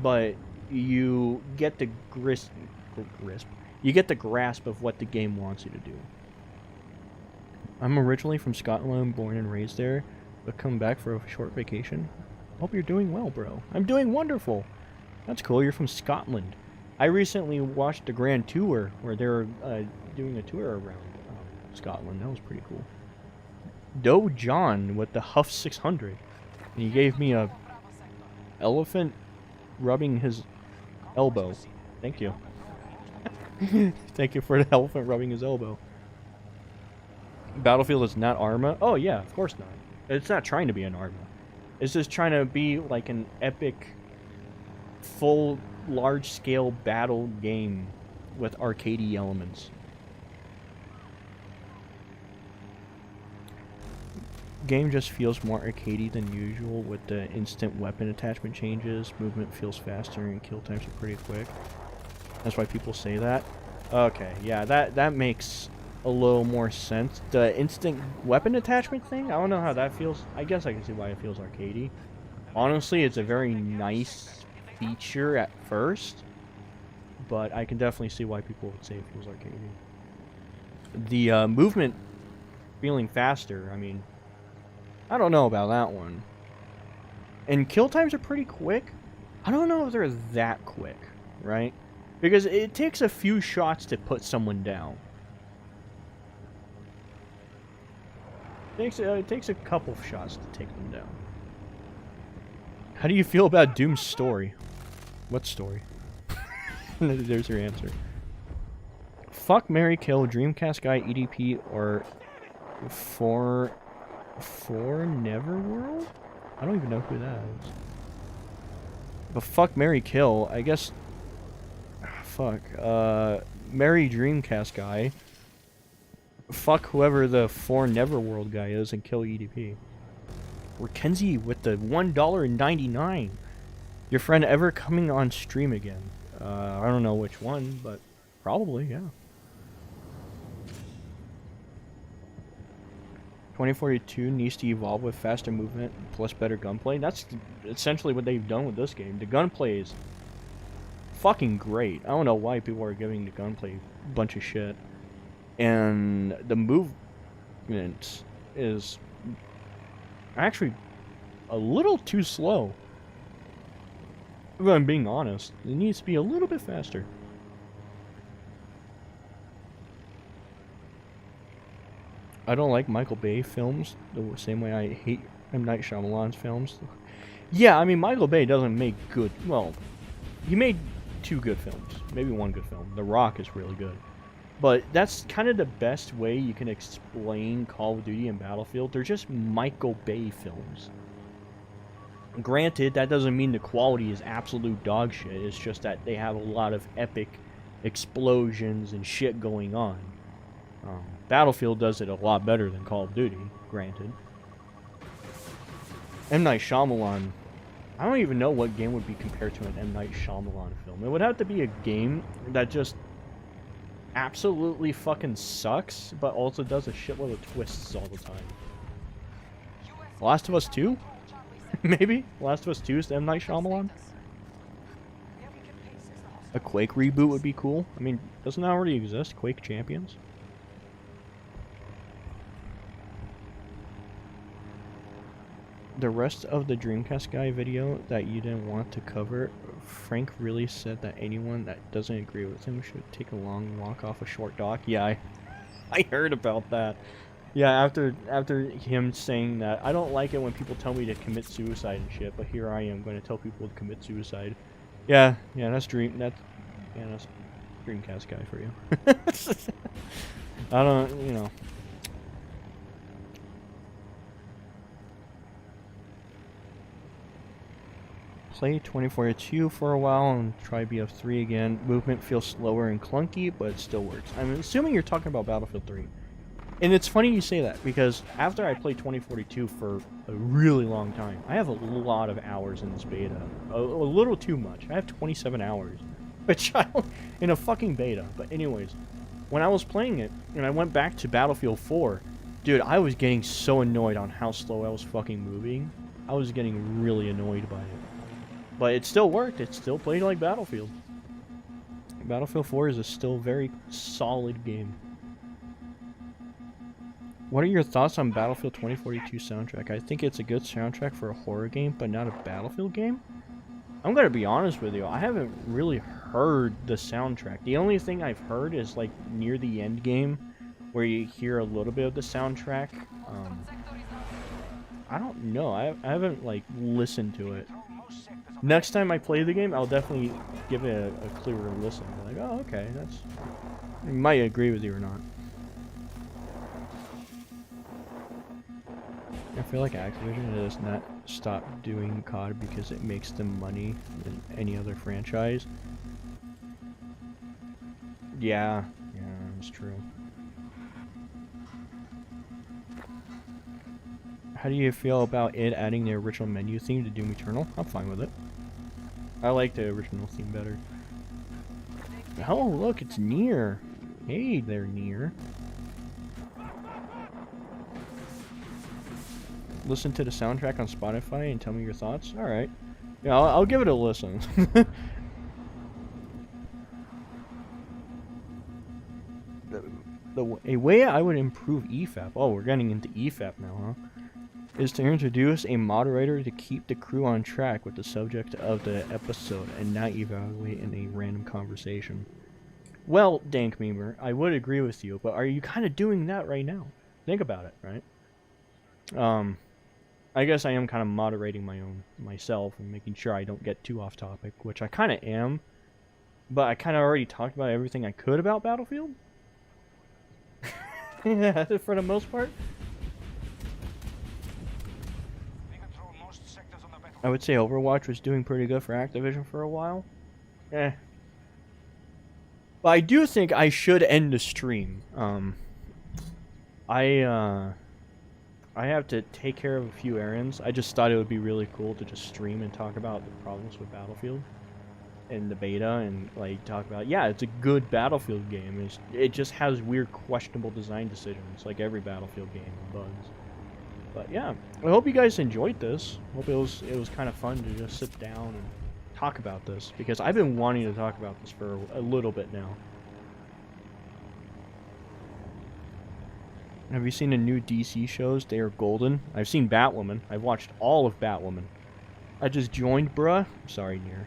but you get the you get the grasp of what the game wants you to do. I'm originally from Scotland, born and raised there, but come back for a short vacation. Hope you're doing well, bro. I'm doing wonderful. That's cool, you're from Scotland. I recently watched the Grand Tour, where they're doing a tour around Scotland. That was pretty cool. Doe John with the Huff 600. And he gave me a elephant rubbing his elbow. Thank you. Thank you for the elephant rubbing his elbow. Battlefield is not Arma? Oh yeah, of course not. It's not trying to be an Arma. It's just trying to be like an epic, full, large-scale battle game with arcadey elements. Game just feels more arcadey than usual with the instant weapon attachment changes. Movement feels faster and kill times are pretty quick. That's why people say that. Okay, yeah, that makes a little more sense. The instant weapon attachment thing, I don't know how that feels. I guess I can see why it feels arcadey. Honestly, it's a very nice feature at first, but I can definitely see why people would say it feels arcadey. The movement feeling faster, I mean, I don't know about that one. And kill times are pretty quick. I don't know if they're that quick, right? Because it takes a few shots to put someone down. It takes a couple of shots to take them down. How do you feel about Doom's story? What story? There's your answer. Fuck, marry, kill, Dreamcast guy, EDP, or for Neverworld? I don't even know who that is. But fuck, marry, kill. I guess. Fuck. Marry Dreamcast guy. Fuck whoever the For Neverworld guy is and kill EDP. Mackenzie with the $1.99. Your friend ever coming on stream again? I don't know which one, but probably, yeah. 2042 needs to evolve with faster movement plus better gunplay. That's essentially what they've done with this game. The gunplay is fucking great. I don't know why people are giving the gunplay a bunch of shit. And the movement is actually a little too slow. If I'm being honest, it needs to be a little bit faster. I don't like Michael Bay films the same way I hate M. Night Shyamalan's films. Yeah, I mean, Michael Bay doesn't make good... Well, he made 2 good films. Maybe 1 good film. The Rock is really good. But that's kind of the best way you can explain Call of Duty and Battlefield. They're just Michael Bay films. Granted, that doesn't mean the quality is absolute dog shit. It's just that they have a lot of epic explosions and shit going on. Battlefield does it a lot better than Call of Duty, granted. M. Night Shyamalan, I don't even know what game would be compared to an M. Night Shyamalan film. It would have to be a game that just absolutely fucking sucks, but also does a shitload of twists all the time. Last of Us 2? Maybe? Last of Us 2 is M. Night Shyamalan? A Quake reboot would be cool. I mean, doesn't that already exist? Quake Champions? The rest of the Dreamcast guy video that you didn't want to cover, Frank really said that anyone that doesn't agree with him should take a long walk off a short dock. Yeah, I heard about that. Yeah, after him saying that, I don't like it when people tell me to commit suicide and shit, but here I am going to tell people to commit suicide. Yeah, that's Dreamcast guy for you. I don't, you know. Play 2042 for a while and try BF3 again. Movement feels slower and clunky, but it still works. I'm assuming you're talking about Battlefield 3. And it's funny you say that, because after I played 2042 for a really long time, I have a lot of hours in this beta. A little too much. I have 27 hours. Which I don't, in a fucking beta. But anyways, when I was playing it, and I went back to Battlefield 4, dude, I was getting so annoyed on how slow I was fucking moving. I was getting really annoyed by it. But it still worked. It still played like Battlefield. Battlefield 4 is a still very solid game. What are your thoughts on Battlefield 2042 soundtrack? I think it's a good soundtrack for a horror game, but not a Battlefield game. I'm gonna be honest with you. I haven't really heard the soundtrack. The only thing I've heard is like near the end game, where you hear a little bit of the soundtrack. I don't know. I haven't like listened to it. Next time I play the game, I'll definitely give it a clearer listen. Like, oh, okay, that's... I might agree with you or not. I feel like Activision has not stopped doing COD because it makes them money than any other franchise. Yeah, that's true. How do you feel about it adding the original menu theme to Doom Eternal? I'm fine with it. I like the original theme better. Oh, look, it's Nier. Hey there, Nier. Listen to the soundtrack on Spotify and tell me your thoughts? Alright. Yeah, I'll give it a listen. A way I would improve EFAP. Oh, we're getting into EFAP now, huh? Is to introduce a moderator to keep the crew on track with the subject of the episode and not evaluate in a random conversation. Well, Dank Memer, I would agree with you, but are you kind of doing that right now? Think about it, right? I guess I am kind of moderating myself and making sure I don't get too off topic, which I kind of am, but I kind of already talked about everything I could about Battlefield. Yeah, for the most part. I would say Overwatch was doing pretty good for Activision for a while. But I do think I should end the stream. I have to take care of a few errands. I just thought it would be really cool to just stream and talk about the problems with Battlefield and the beta, and like talk about, yeah, it's a good Battlefield game. It just has weird, questionable design decisions, like every Battlefield game, and bugs. But yeah, I hope you guys enjoyed this. Hope it was kind of fun to just sit down and talk about this, because I've been wanting to talk about this for a little bit now. Have you seen the new DC shows? They are golden. I've seen Batwoman. I've watched all of Batwoman. I just joined, bruh. Sorry, Nier.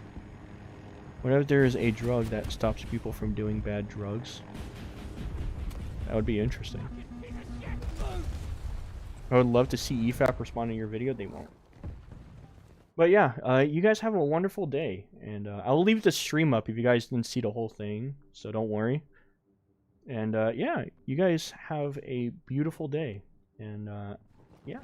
What if there is a drug that stops people from doing bad drugs? That would be interesting. I would love to see EFAP respond to your video. They won't. But yeah, you guys have a wonderful day. And I'll leave the stream up if you guys didn't see the whole thing. So don't worry. And yeah, you guys have a beautiful day. And yeah.